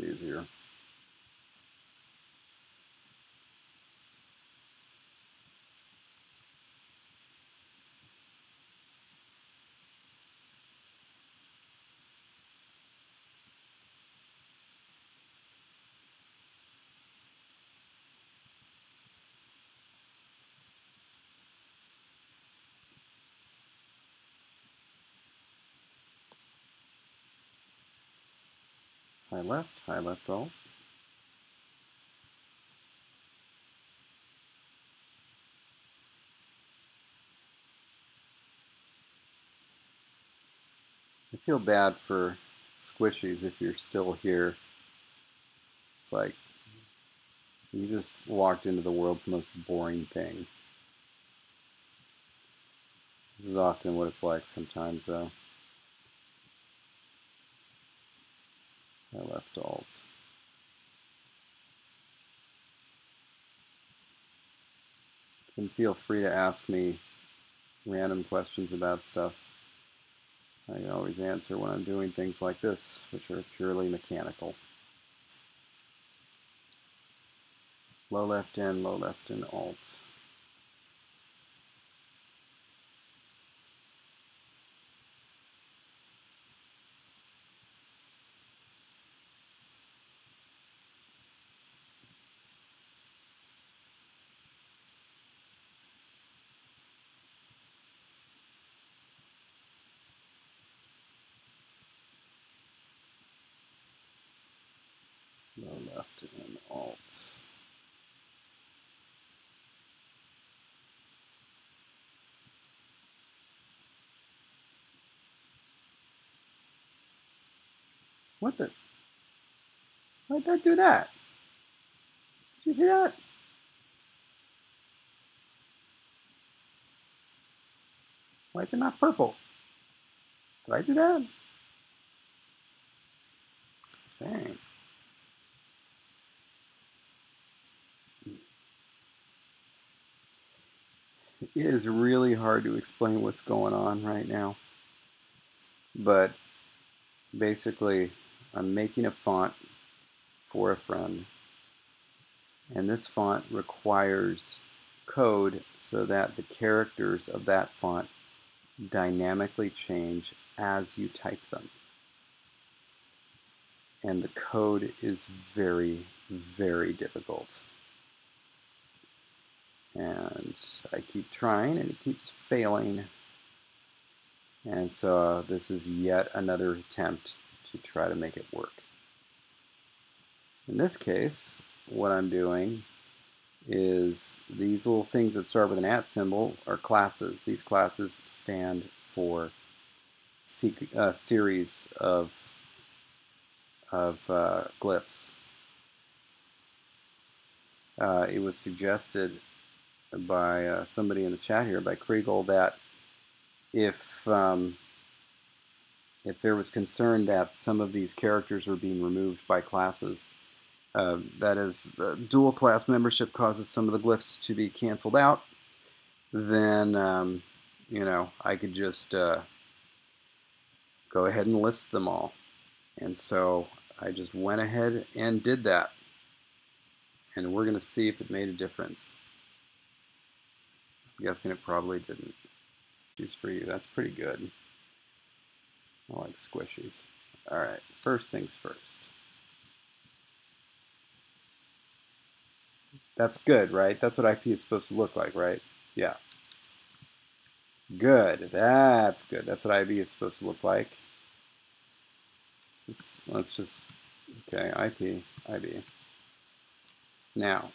It's easier. High left alt. I feel bad for squishies if you're still here. It's like you just walked into the world's most boring thing. This is often what it's like sometimes, though. I left alt. And feel free to ask me random questions about stuff. I can always answer when I'm doing things like this, which are purely mechanical. Low left in alt. Low left in alt. What the? Why did I do that? Did you see that? Why is it not purple? Did I do that? Dang. It is really hard to explain what's going on right now. But basically, I'm making a font for a friend. And this font requires code so that the characters of that font dynamically change as you type them. And the code is very, very difficult. And I keep trying and it keeps failing. And so this is yet another attempt to try to make it work. In this case, what I'm doing is these little things that start with an @ symbol are classes. These classes stand for series of glyphs. It was suggested by somebody in the chat here, by Kriegel, that if there was concern that some of these characters were being removed by classes, that is, the dual class membership causes some of the glyphs to be canceled out, then you know, I could just go ahead and list them all. And so I just went ahead and did that. And we're going to see if it made a difference. I'm guessing it probably didn't. Squishies for you. That's pretty good. I like squishies. All right, first things first. That's good, right? That's what IP is supposed to look like, right? Yeah. Good. That's good. That's what IB is supposed to look like. Let's just, okay, IP, IB. Now,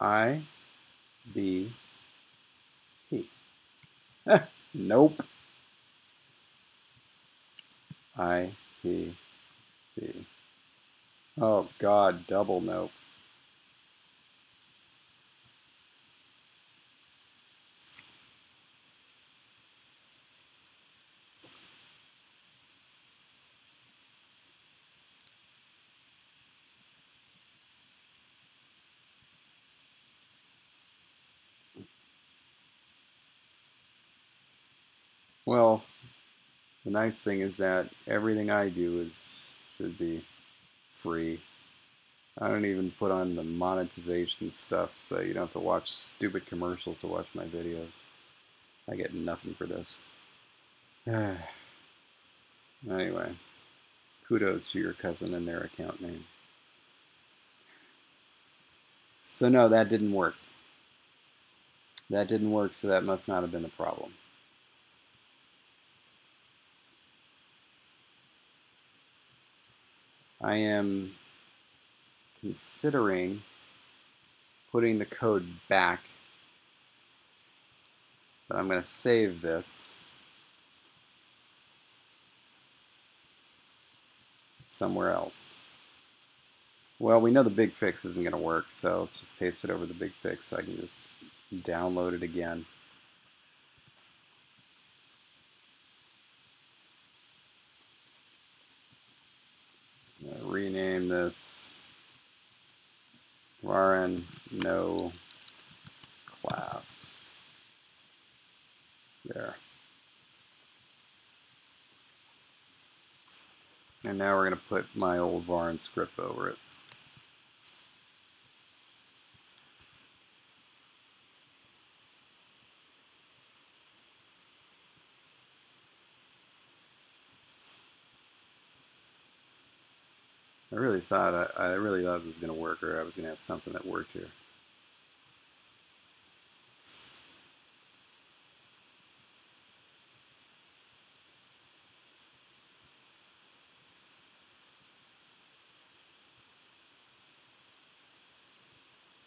I, B, P. Nope. I, P, B. Oh, God, double nope. Well, the nice thing is that everything I do should be free. I don't even put on the monetization stuff, so you don't have to watch stupid commercials to watch my videos. I get nothing for this. Anyway, kudos to your cousin and their account name. So no, that didn't work. That didn't work, so that must not have been the problem. I am considering putting the code back, but I'm going to save this somewhere else. Well, we know the big fix isn't going to work, so let's just paste it over the big fix so I can just download it again. Rename this Varin no class. There. And now we're going to put my old Varin script over it. I really thought it was going to work, or I was going to have something that worked here.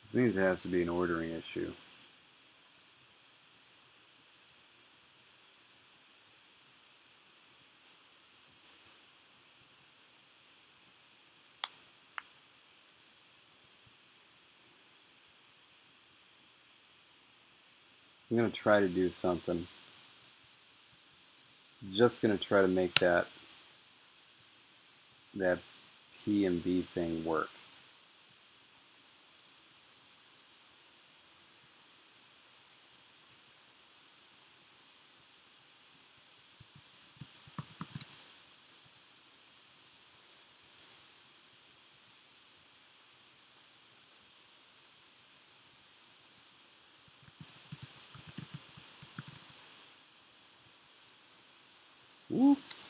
This means it has to be an ordering issue. I'm going to try to do something. Just going to try to make that P and B thing work. Oops.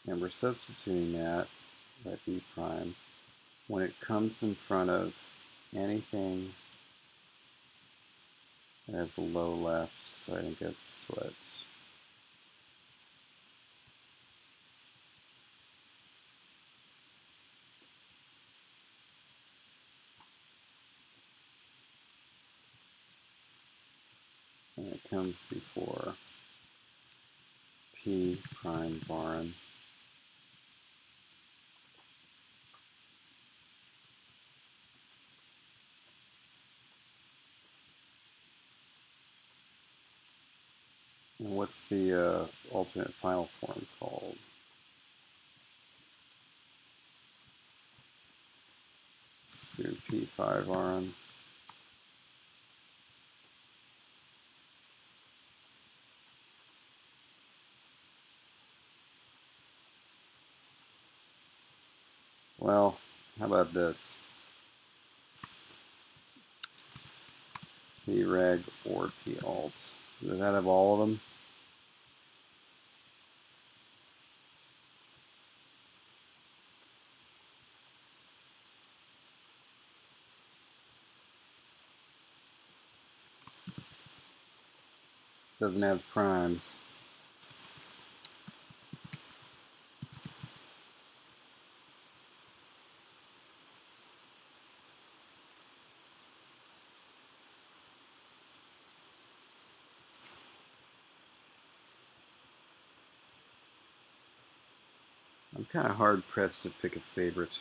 And we're substituting that B prime when it comes in front of anything that has a low left. So I think that's what. comes before P prime Varin. And what's the alternate final form called? Let's do P5 Varin. Well, how about this? P reg or P alt. Does that have all of them? Doesn't have primes. I'm kind of hard pressed to pick a favorite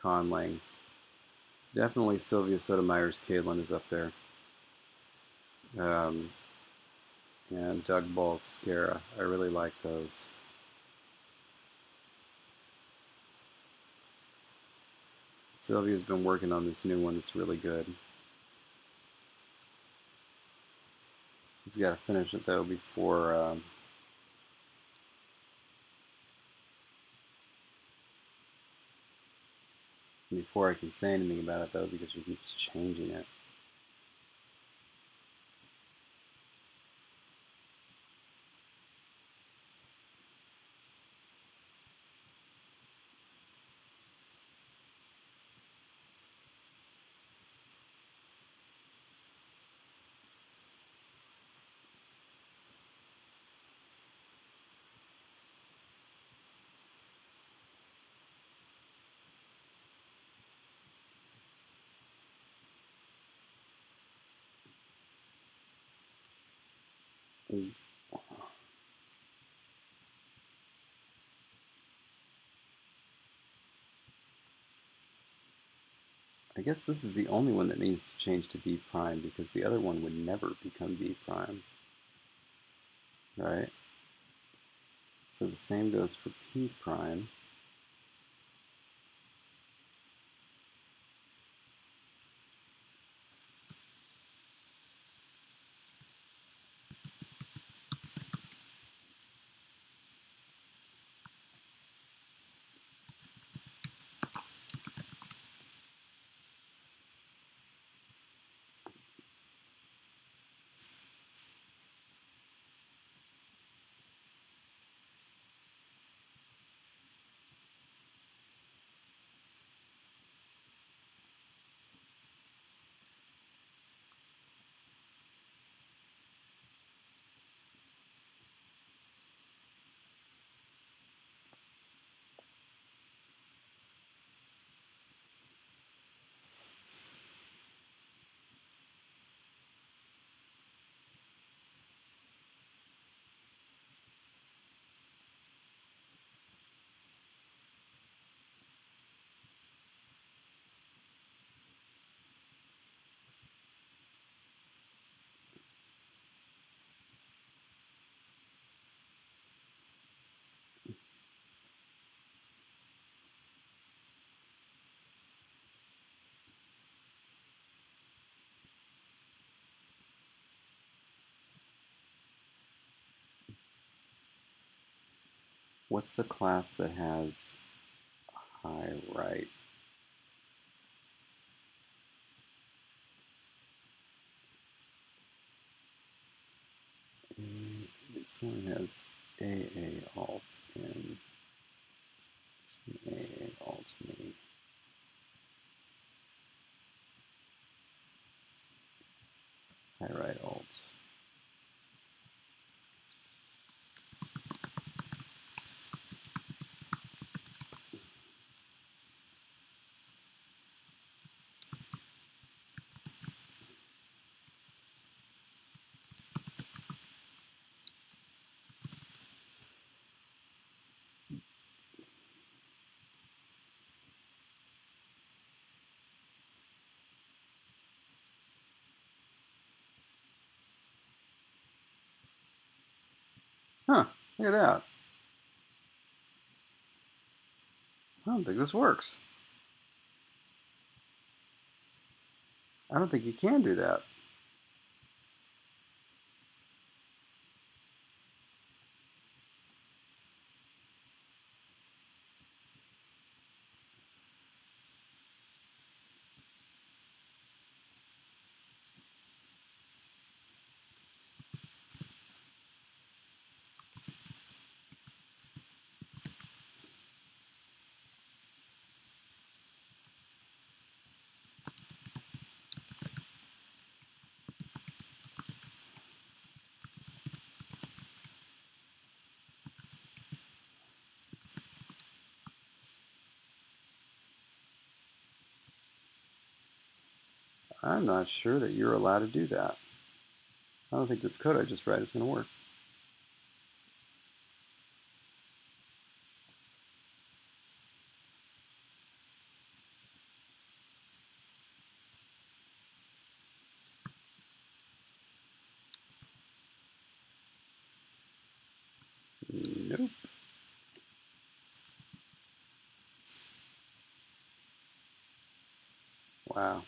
conlang. Definitely Sylvia Sotomayor's Caitlin is up there. And Doug Ball's Scara. I really like those. Sylvia's been working on this new one that's really good. He's got to finish it though before I can say anything about it though, because he keeps changing it. I guess this is the only one that needs to change to B prime, because the other one would never become B prime, right? So the same goes for P prime. What's the class that has high right? This one has AA alt in AA alt me. High right alt. Huh, look at that. I don't think this works. I don't think you can do that. I'm not sure that you're allowed to do that. I don't think this code I just read is going to work. Nope. Wow.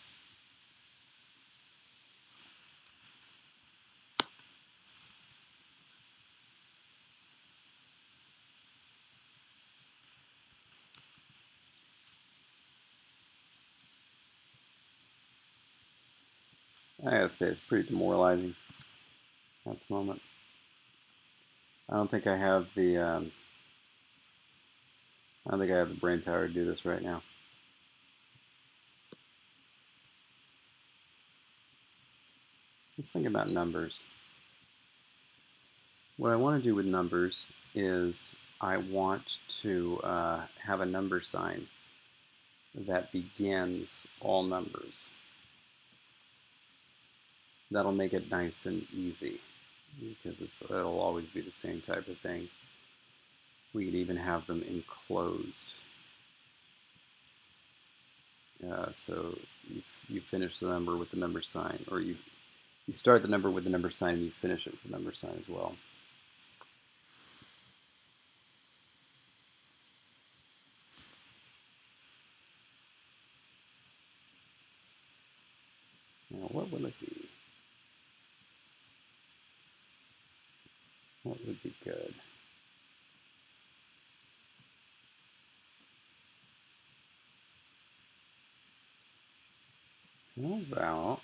I gotta say, it's pretty demoralizing at the moment. I don't think I have the brain power to do this right now. Let's think about numbers. What I want to do with numbers is I want to have a number sign that begins all numbers. That'll make it nice and easy because it'll always be the same type of thing. We could even have them enclosed. So you finish the number with the number sign, or you start the number with the number sign and you finish it with the number sign as well. Now, what will it be? What would be good? How about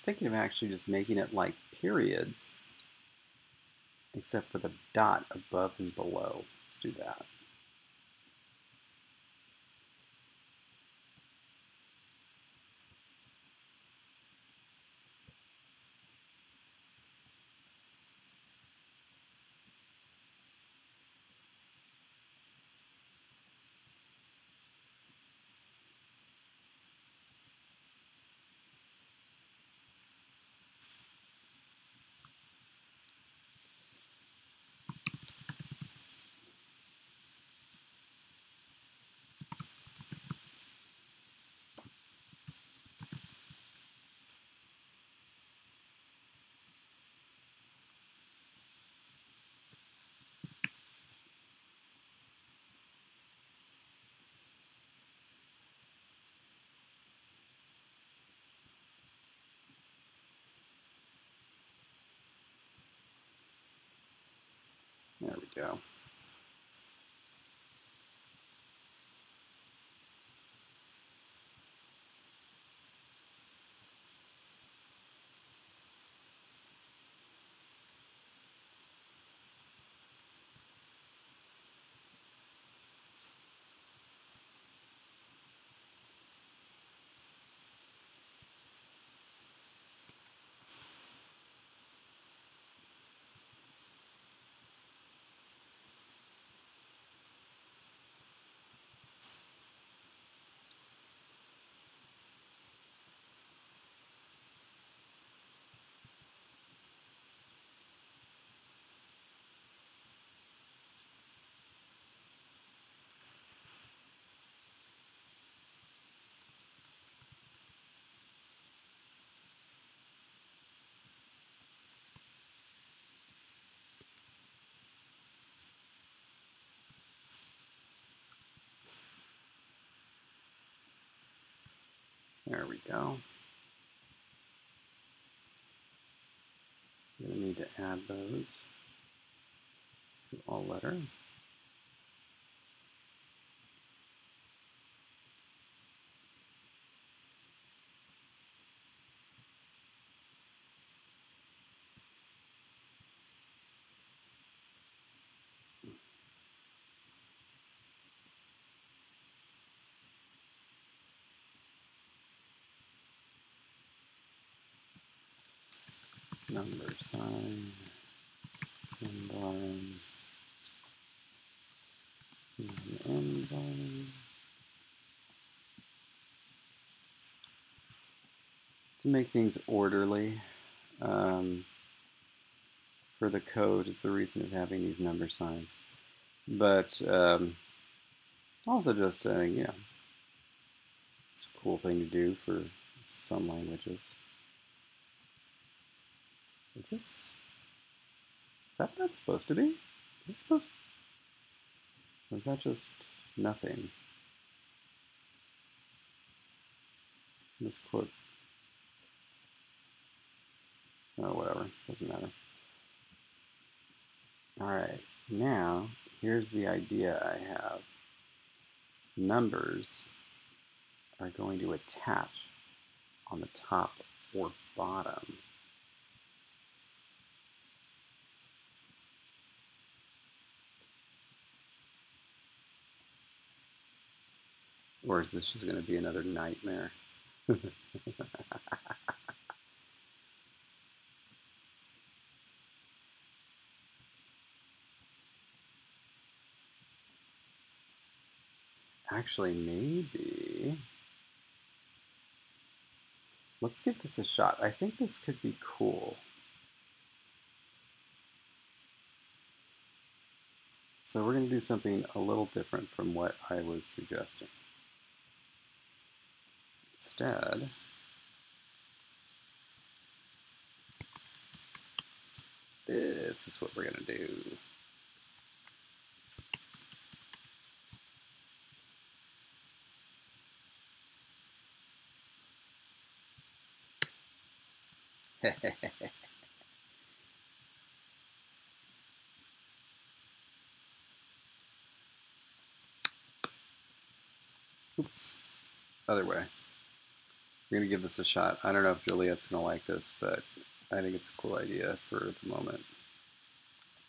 thinking of actually just making it like periods, except for the dot above and below. Let's do that. There we go. There we go. We're going to need to add those to all letter. Number sign, Varin, Varin. To make things orderly for the code is the reason of having these number signs. But also just, you know, just a cool thing to do for some languages. Is that what that's supposed to be? Is this supposed, or is that just nothing? This quote. Oh, whatever, doesn't matter. All right, now here's the idea I have. Numbers are going to attach on the top or bottom. Or is this just going to be another nightmare? Actually, maybe. Let's give this a shot. I think this could be cool. So we're going to do something a little different from what I was suggesting. Instead, this is what we're going to do. Oops, other way. We're going to give this a shot. I don't know if Juliette's going to like this, but I think it's a cool idea for the moment.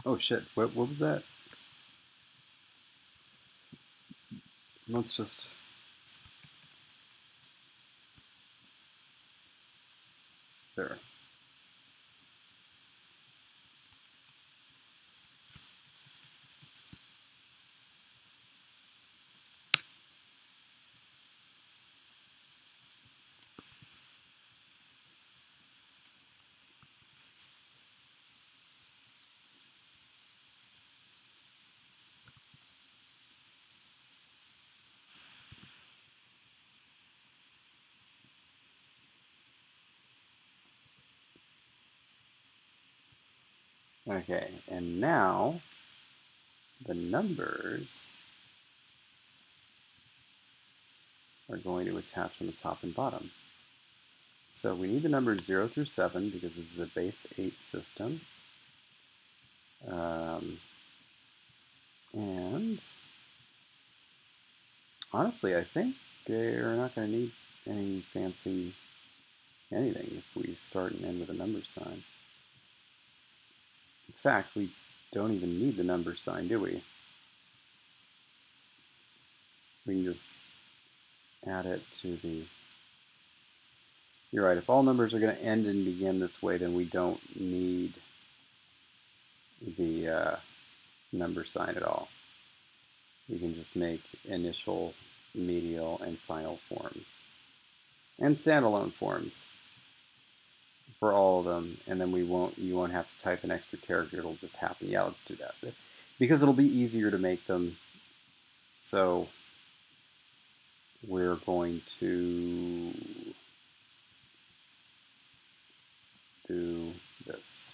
Oh shit, what was that? Let's just... There. Okay, and now the numbers are going to attach on the top and bottom. So we need the numbers 0 through 7 because this is a base 8 system. And honestly, I think they're not going to need any fancy anything if we start and end with a number sign. In fact, we don't even need the number sign, do we? We can just add it to the... You're right, if all numbers are going to end and begin this way, then we don't need the number sign at all. We can just make initial, medial, and final forms. And standalone forms for all of them, and then you won't have to type an extra character, it'll just happen. Yeah, let's do that. Because it'll be easier to make them, so we're going to do this.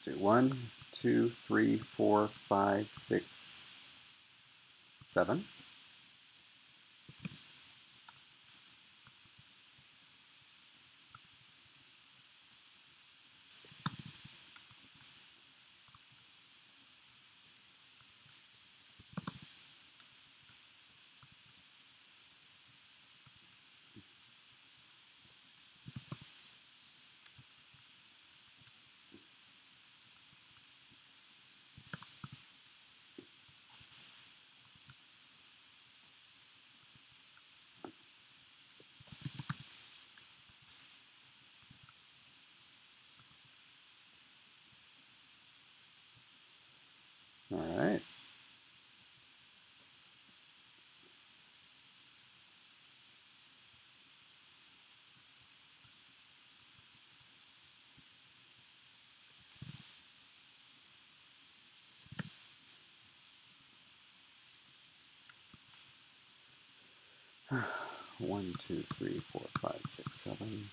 do 1, 2, 3, 4, 5, 6, 7. All right. One, two, three, four, five, six, 7.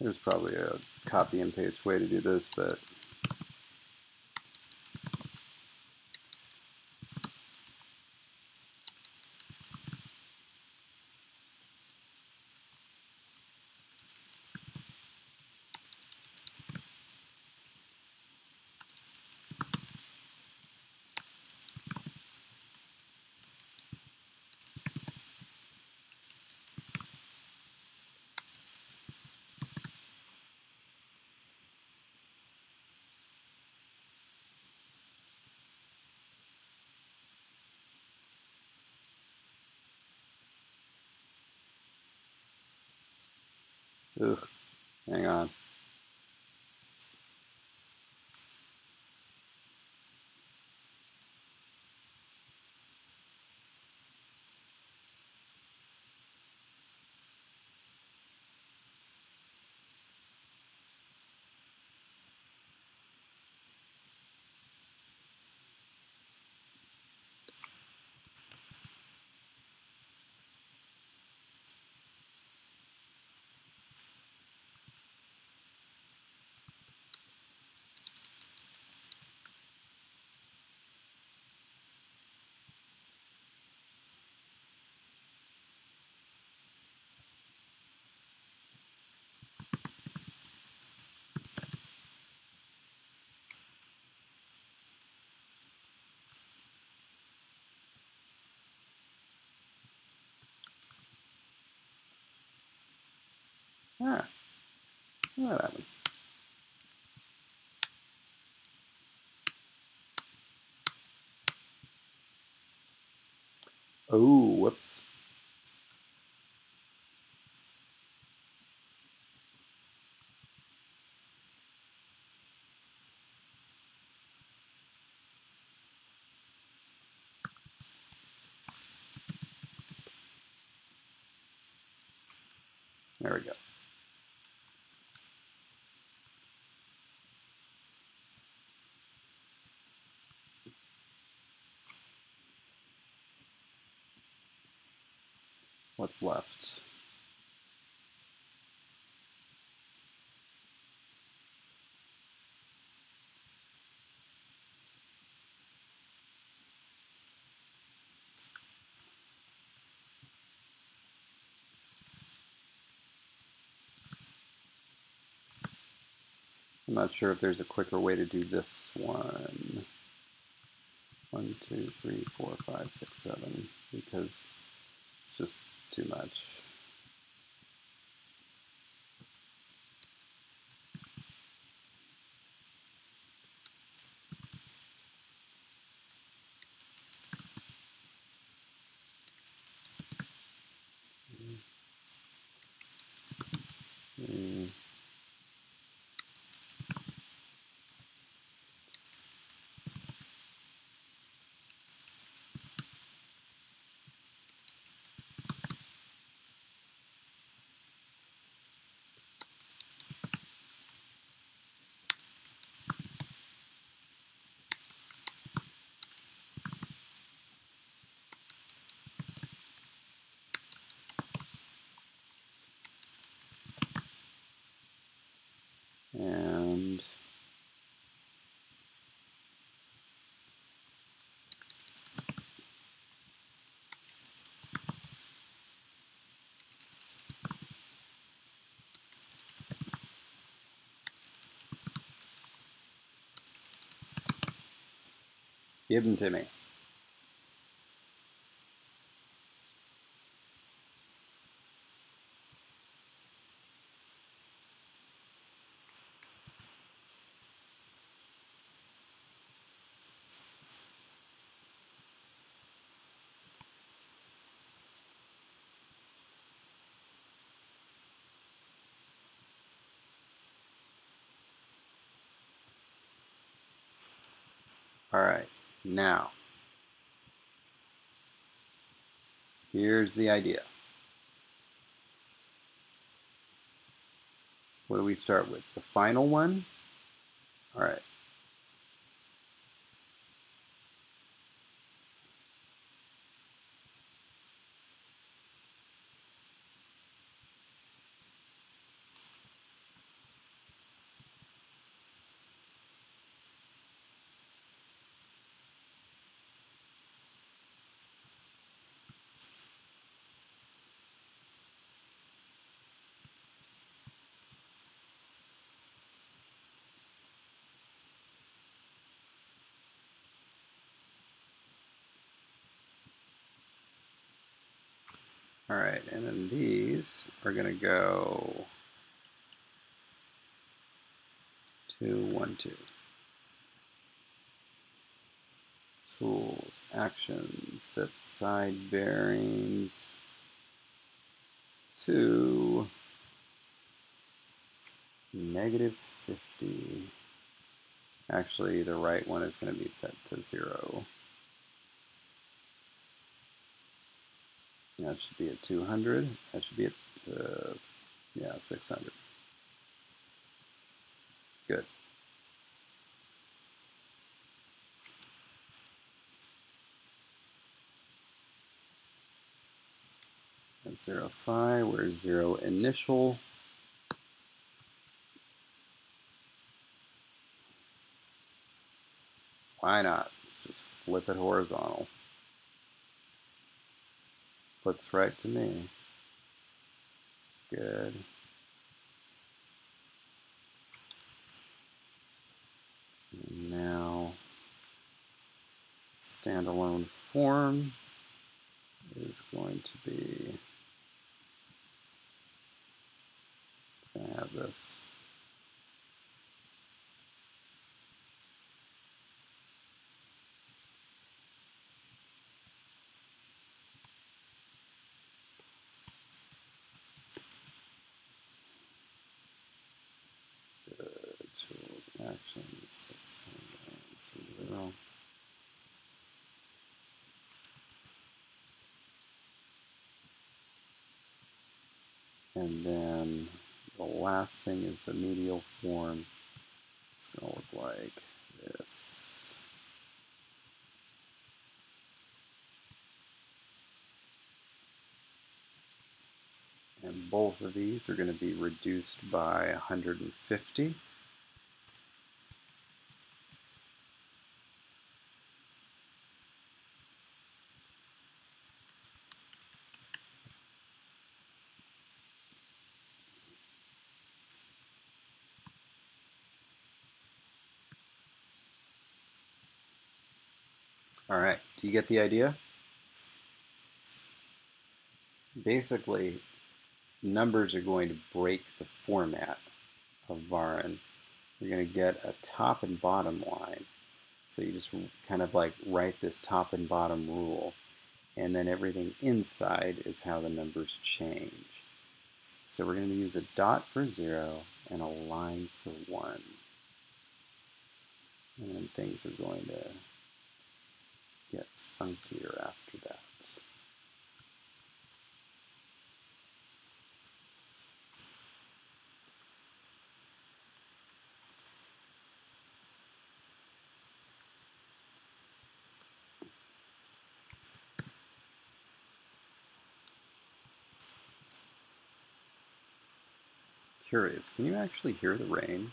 There's probably a copy and paste way to do this, but ugh, hang on. Ah, what happened? Oh, whoops. There we go. What's left? I'm not sure if there's a quicker way to do this one. 1, 2, 3, 4, 5, 6, 7, because it's just too much. Mm. Give them to me. All right, now, here's the idea. What do we start with? The final one? All right. All right, and then these are going to go 2, 1, 2. Tools, actions, set side bearings to -50. Actually, the right one is going to be set to 0. That should be at 200. That should be at, yeah, 600. Good. And 0.5, where's 0 initial? Why not? Let's just flip it horizontal. Looks right to me. Good. And now, standalone form is going to be, it's going to have this. Tools, actions, sets, to 0. And then the last thing is the medial form. It's going to look like this. And both of these are going to be reduced by 150. All right, do you get the idea? Basically, numbers are going to break the format of Varin. You're going to get a top and bottom line. So you just kind of like write this top and bottom rule, and then everything inside is how the numbers change. So we're going to use a dot for 0 and a line for 1. And then things are going to get funkier after that. Curious, can you actually hear the rain?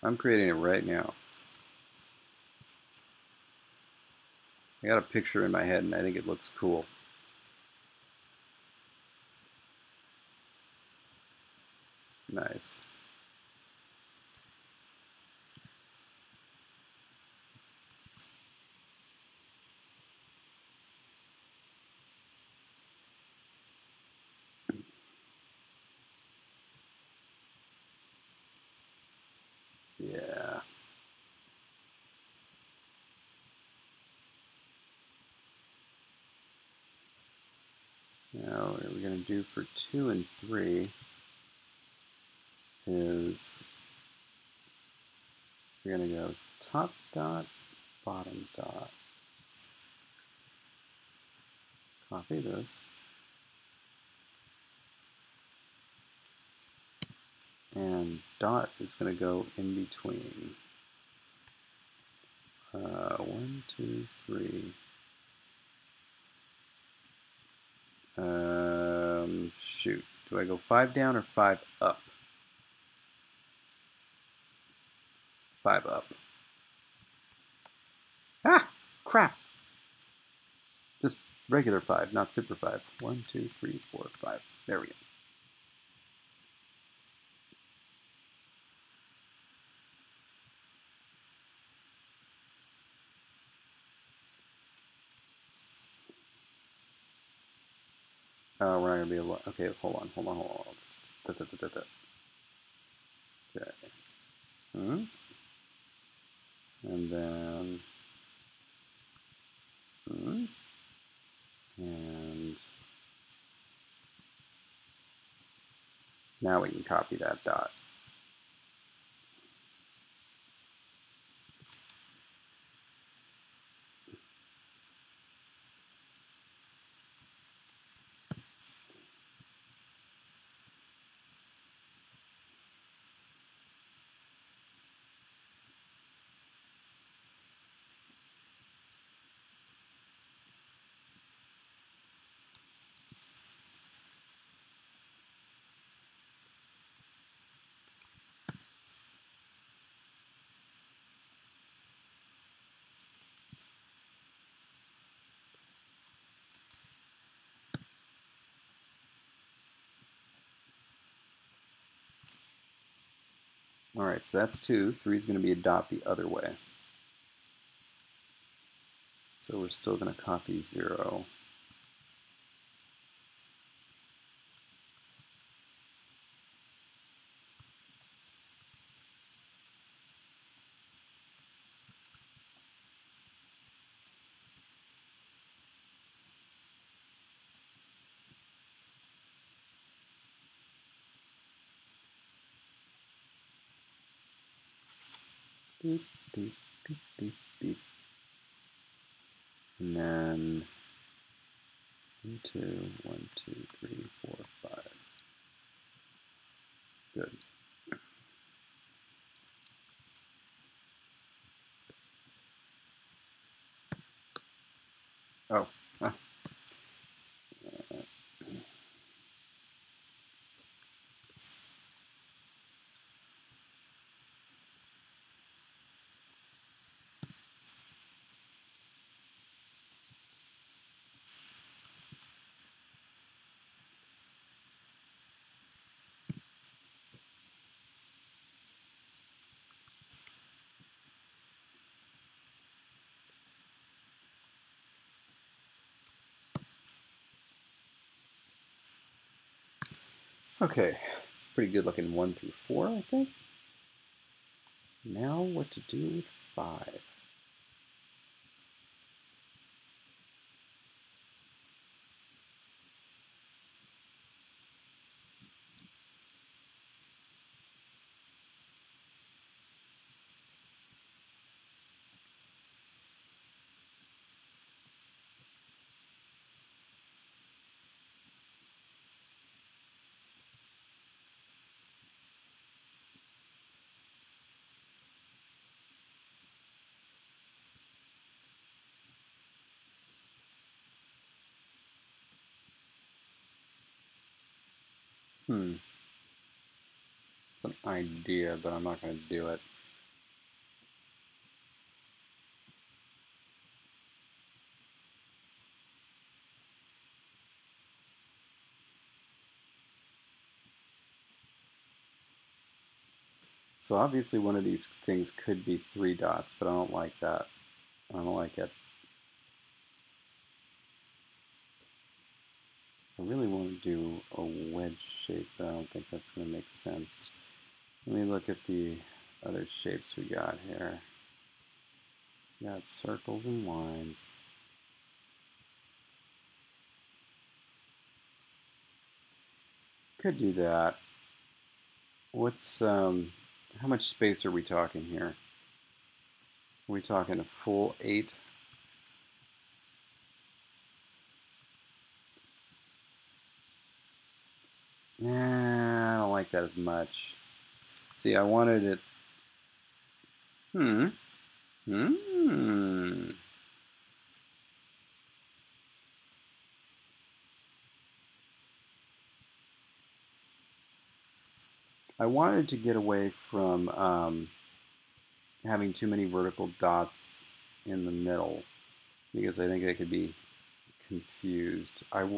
I'm creating it right now. I got a picture in my head and I think it looks cool. Nice. Yeah. Now what we're going to do for 2 and 3 is we're going to go top dot, bottom dot. Copy this. And dot is going to go in between. 1, 2, 3. Shoot. Do I go 5 down or 5 up? 5 up. Ah! Crap! Just regular 5, not super 5. 1, 2, 3, 4, 5. There we go. Oh, we're not going to be able to... Okay, hold on. Okay. And then... And... Now we can copy that dot. Alright, so that's 2. 3 is going to be a dot the other way. So we're still going to copy 0. Beep, beep, beep, beep, beep. And then 1, 2, 1, 2, 3, 4, 5. Good. Oh. Ah. Okay, it's pretty good looking 1 through 4, I think. Now what to do with 5? It's an idea, but I'm not going to do it. So obviously one of these things could be 3 dots, but I don't like that. I don't like it. I really want to do a wedge shape, but I don't think that's going to make sense. Let me look at the other shapes we got here. We got circles and lines. Could do that. What's how much space are we talking here? Are we talking a full 8? Nah, I don't like that as much. See, I wanted it. Hmm. I wanted to get away from having too many vertical dots in the middle because I think they could be confused. I think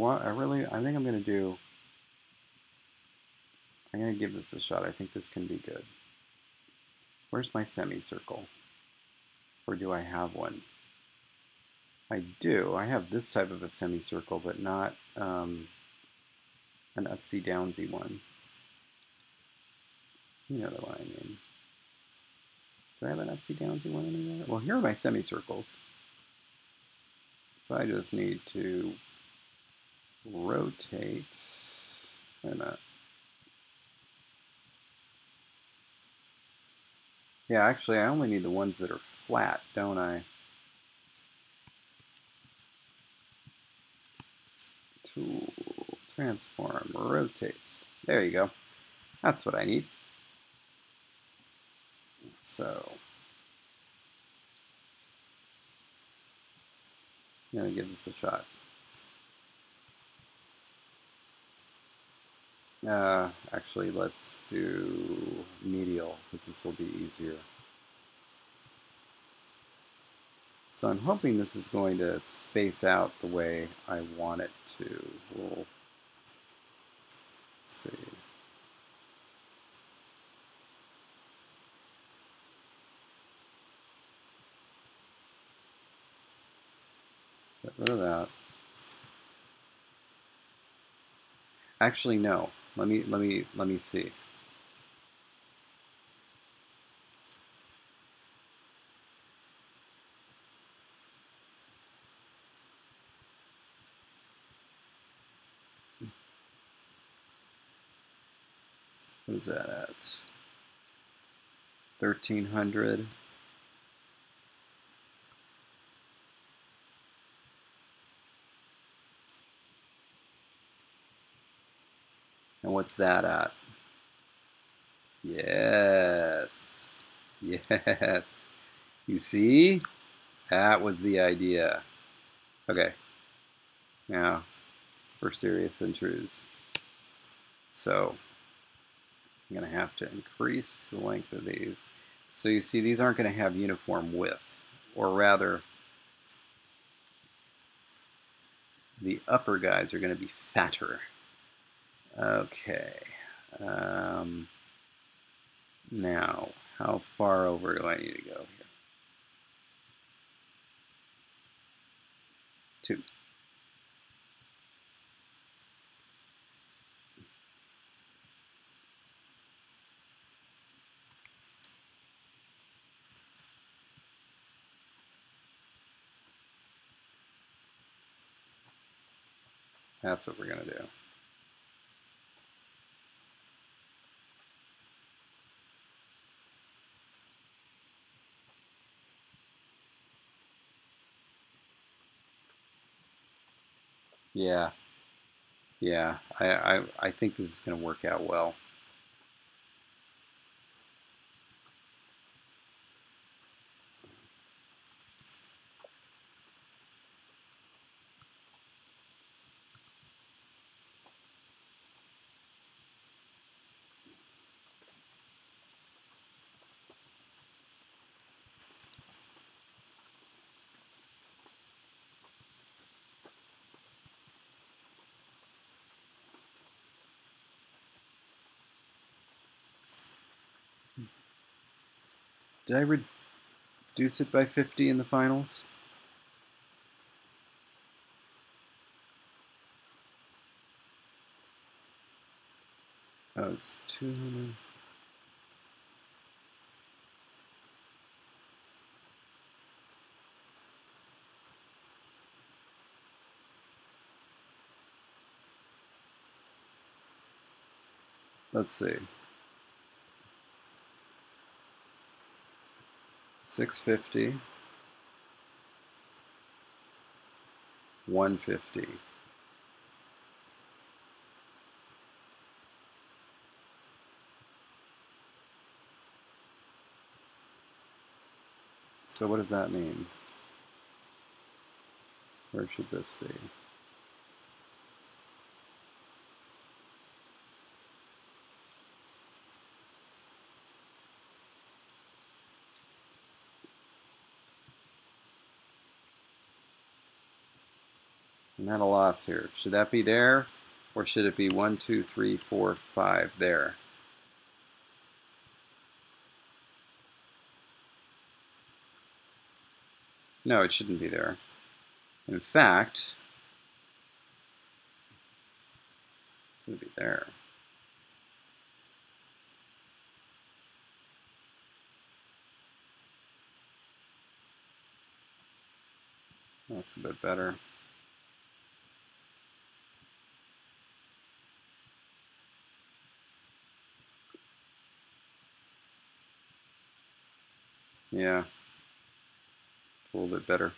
I'm going to give this a shot. I think this can be good. Where's my semicircle? Or do I have one? I do. I have this type of a semicircle, but not an upsy-downsy one. You know the one I mean. Do I have an upsy-downsy one anywhere? Well, here are my semicircles. So I just need to rotate. Wait a minute. Yeah, actually, I only need the ones that are flat, don't I? Tool, transform, rotate. There you go. That's what I need. So, I'm going to give this a shot. Actually, let's do medial, because this will be easier. So I'm hoping this is going to space out the way I want it to. We'll see. Get rid of that. Actually, no. Let me see. What is that at? 1300. And what's that at? Yes. Yes. You see? That was the idea. Okay. Now, for serious and truths. So, I'm going to have to increase the length of these. So you see, these aren't going to have uniform width. Or rather, the upper guys are going to be fatter. Okay. Now, how far over do I need to go here? 2. That's what we're going to do. Yeah. Yeah, I think this is going to work out well. Did I reduce it by 50 in the finals? Oh, it's 200. Let's see. 650. 150. So what does that mean? Where should this be? I'm at a loss here. Should that be there? Or should it be 1, 2, 3, 4, 5 there? No, it shouldn't be there. In fact, it should be there. That's a bit better. Yeah, it's a little bit better.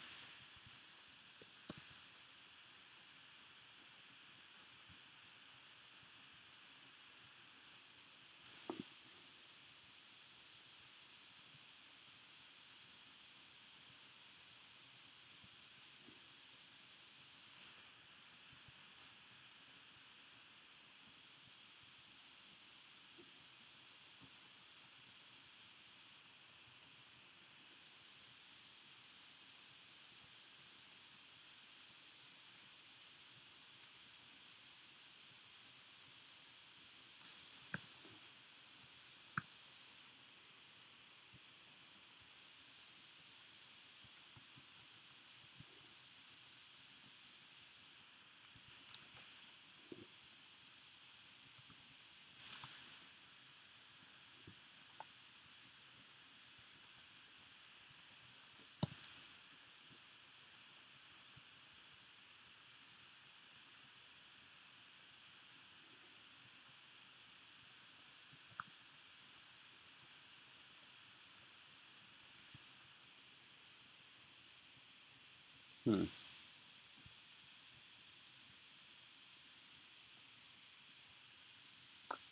Hmm.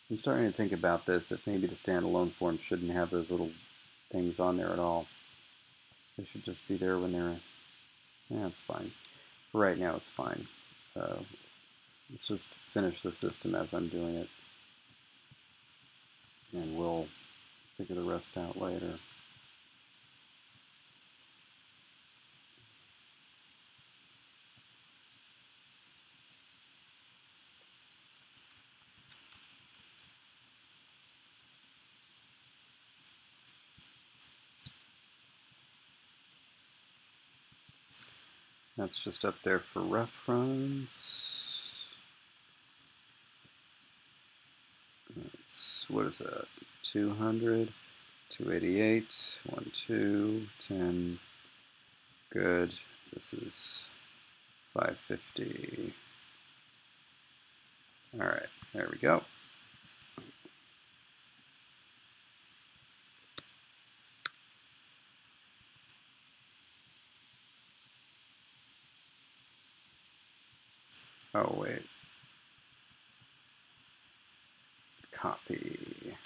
I'm starting to think about this, if maybe the standalone form shouldn't have those little things on there at all. They should just be there when they're... Yeah, it's fine. For right now, it's fine. Let's just finish the system as I'm doing it. And we'll figure the rest out later. That's just up there for reference. What is that? 200, 288, 1, 2, 10. Good. This is 550. All right, there we go. Oh, wait. Copy.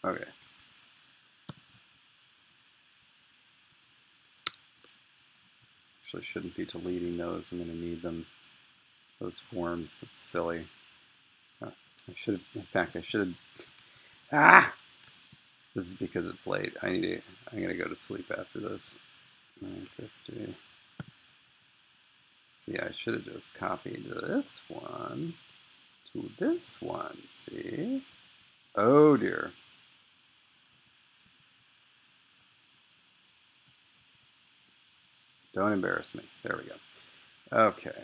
Okay. actually shouldn't be deleting those. I'm going to need them, those forms. That's silly. I should have, in fact, I should have, this is because it's late. I'm going to go to sleep after this. 9:50. See, I should have just copied this one to this one. See? Oh dear. Don't embarrass me. There we go. Okay.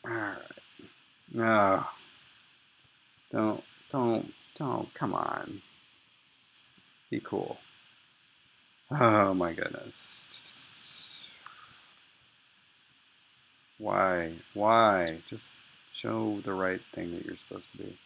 All right. No. Don't. Come on. Be cool. Oh my goodness. Why? Why? Just show the right thing that you're supposed to be.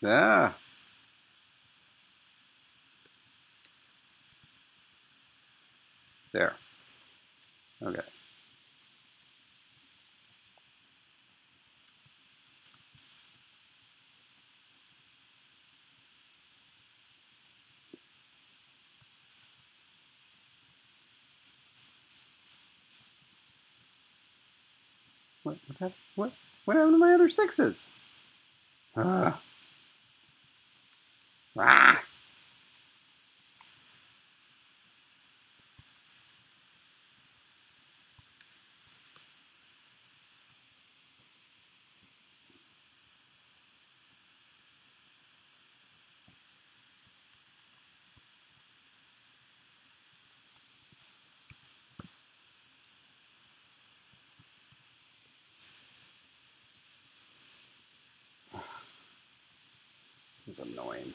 Ah. There. Okay. What happened to my other sixes? Ah. Ah. It's annoying.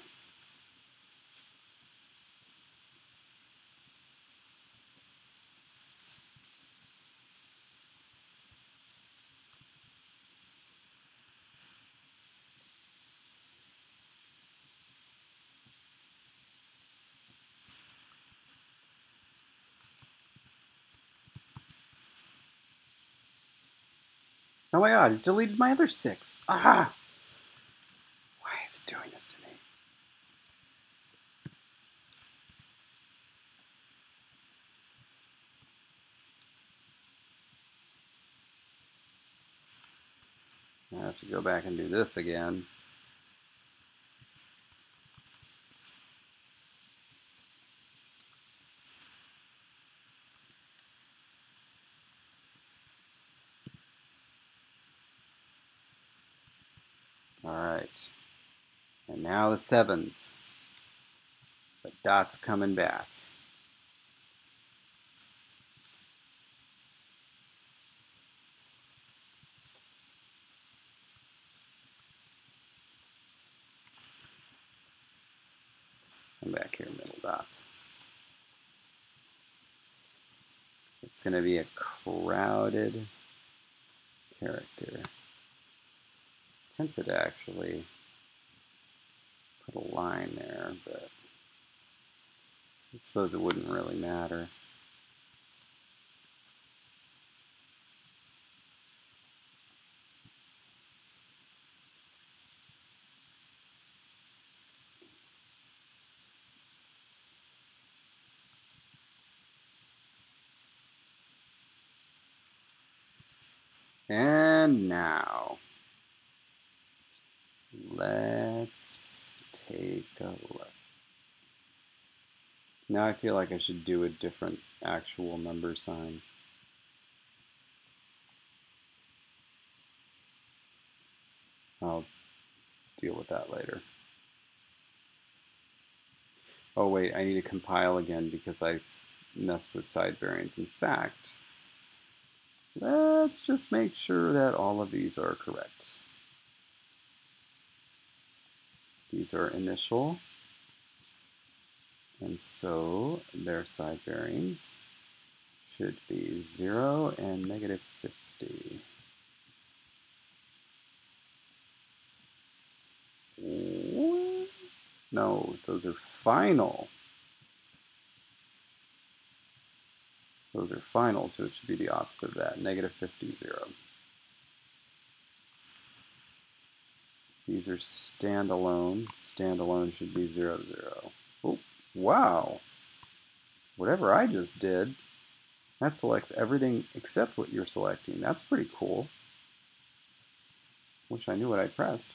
Oh my god, it deleted my other six. Ah! Why is it doing this to me? I have to go back and do this again. Alright. And now the sevens. The dot's coming back. Come back here, middle dot. It's going to be a crowded character. Tempted to actually put a line there, but I suppose it wouldn't really matter. And now, let's take a look. Now I feel like I should do a different actual number sign. I'll deal with that later. Oh wait, I need to compile again because I messed with side variants. In fact, let's just make sure that all of these are correct. These are initial, and so their side bearings should be 0 and -15. -50. What? No, those are final. Those are final, so it should be the opposite of that. -50, 0. These are standalone. Standalone should be 0, 0. Oh, wow. Whatever I just did, that selects everything except what you're selecting. That's pretty cool. Wish I knew what I pressed.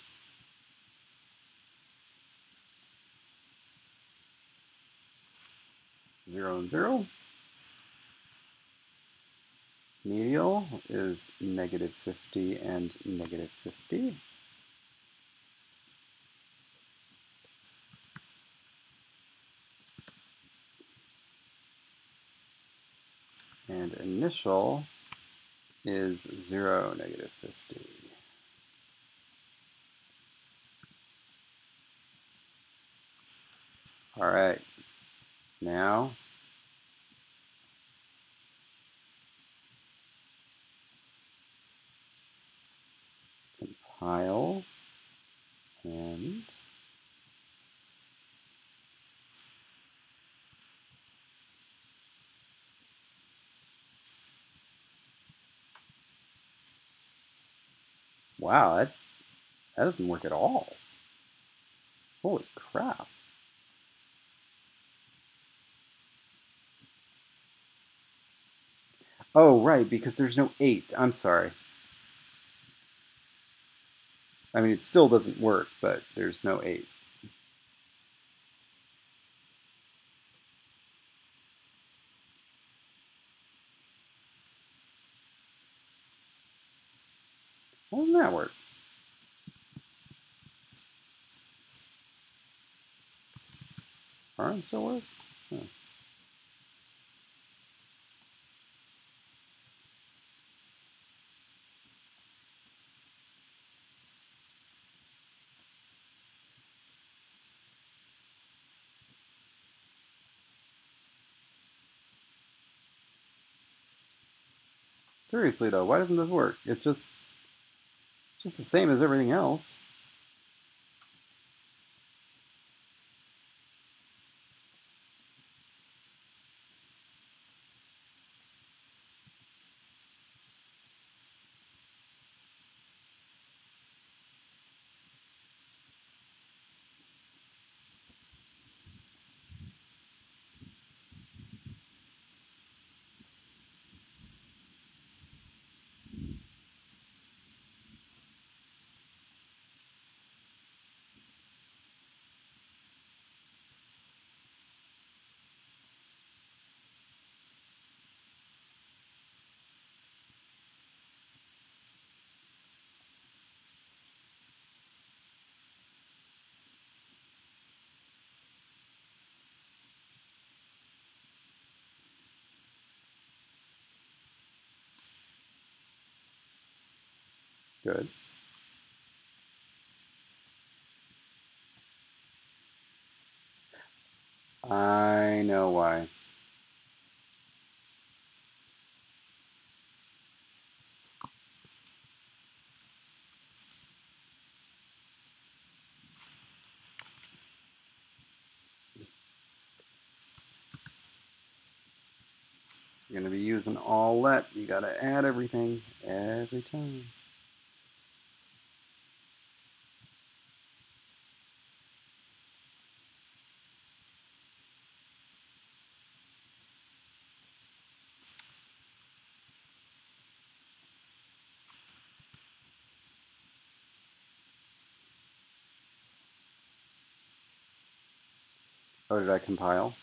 Zero and 0. Medial is -50 and -50. And initial is 0, -50. All right, now compile and wow, that doesn't work at all. Holy crap. Oh, right, because there's no 8. I'm sorry. I mean, it still doesn't work, but there's no 8. How doesn't that work? Varin still work? Huh. Seriously though, why doesn't this work? It's just the same as everything else. Good. I know why. You're going to be using all let. You got to add everything every time. Oh, did I compile?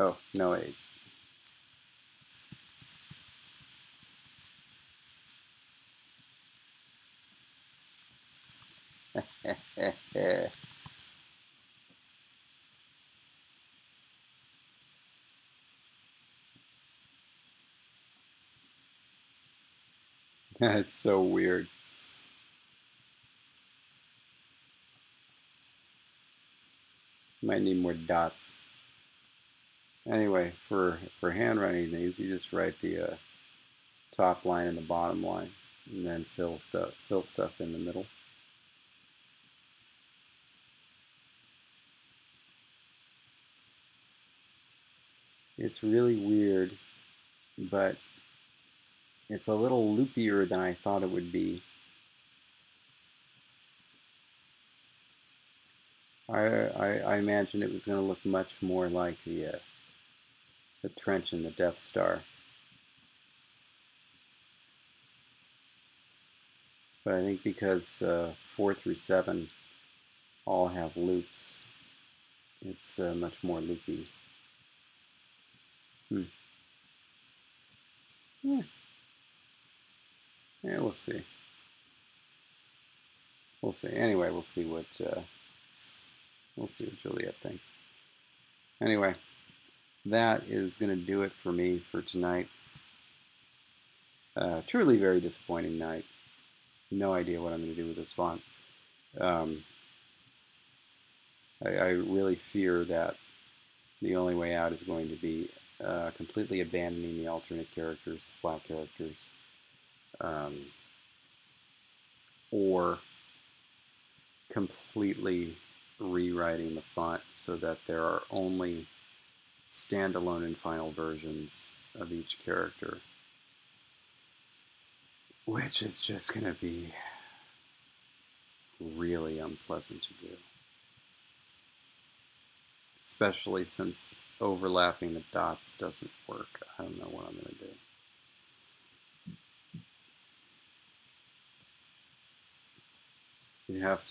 Oh, no 8. It's so weird. Might need more dots. Anyway, for handwriting these, you just write the top line and the bottom line, and then fill stuff in the middle. It's really weird, but it's a little loopier than I thought it would be. I imagined it was going to look much more like the trench in the Death Star. But I think because 4 through 7 all have loops, it's much more loopy. Yeah. Yeah, we'll see. We'll see. Anyway, we'll see what Juliette thinks. Anyway, that is going to do it for me for tonight. Truly very disappointing night. No idea what I'm going to do with this font. I really fear that the only way out is going to be completely abandoning the alternate characters, the flat characters, or completely rewriting the font so that there are only standalone and final versions of each character, which is just going to be really unpleasant to do. Especially since overlapping the dots doesn't work. I don't know what I'm going to do. You'd have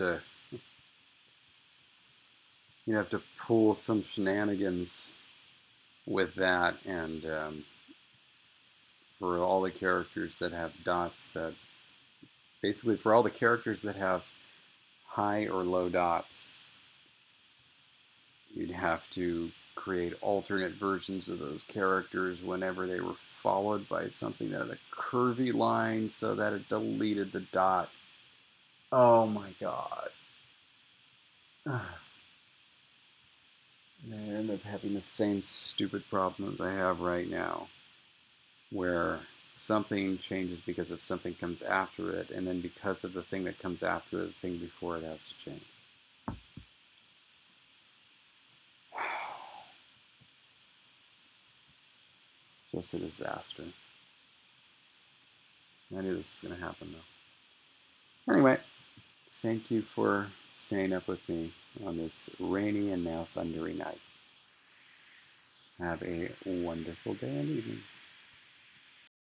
to pull some shenanigans with that, and for all the characters that have dots, that basically for all the characters that have high or low dots, you'd have to create alternate versions of those characters whenever they were followed by something that had a curvy line so that it deleted the dot. Oh my god. And I end up having the same stupid problems I have right now, where something changes because of something comes after it, and then because of the thing that comes after it, the thing before it has to change. Just a disaster. I knew this was going to happen, though. Anyway, thank you for staying up with me on this rainy and now thundery night. Have a wonderful day and evening.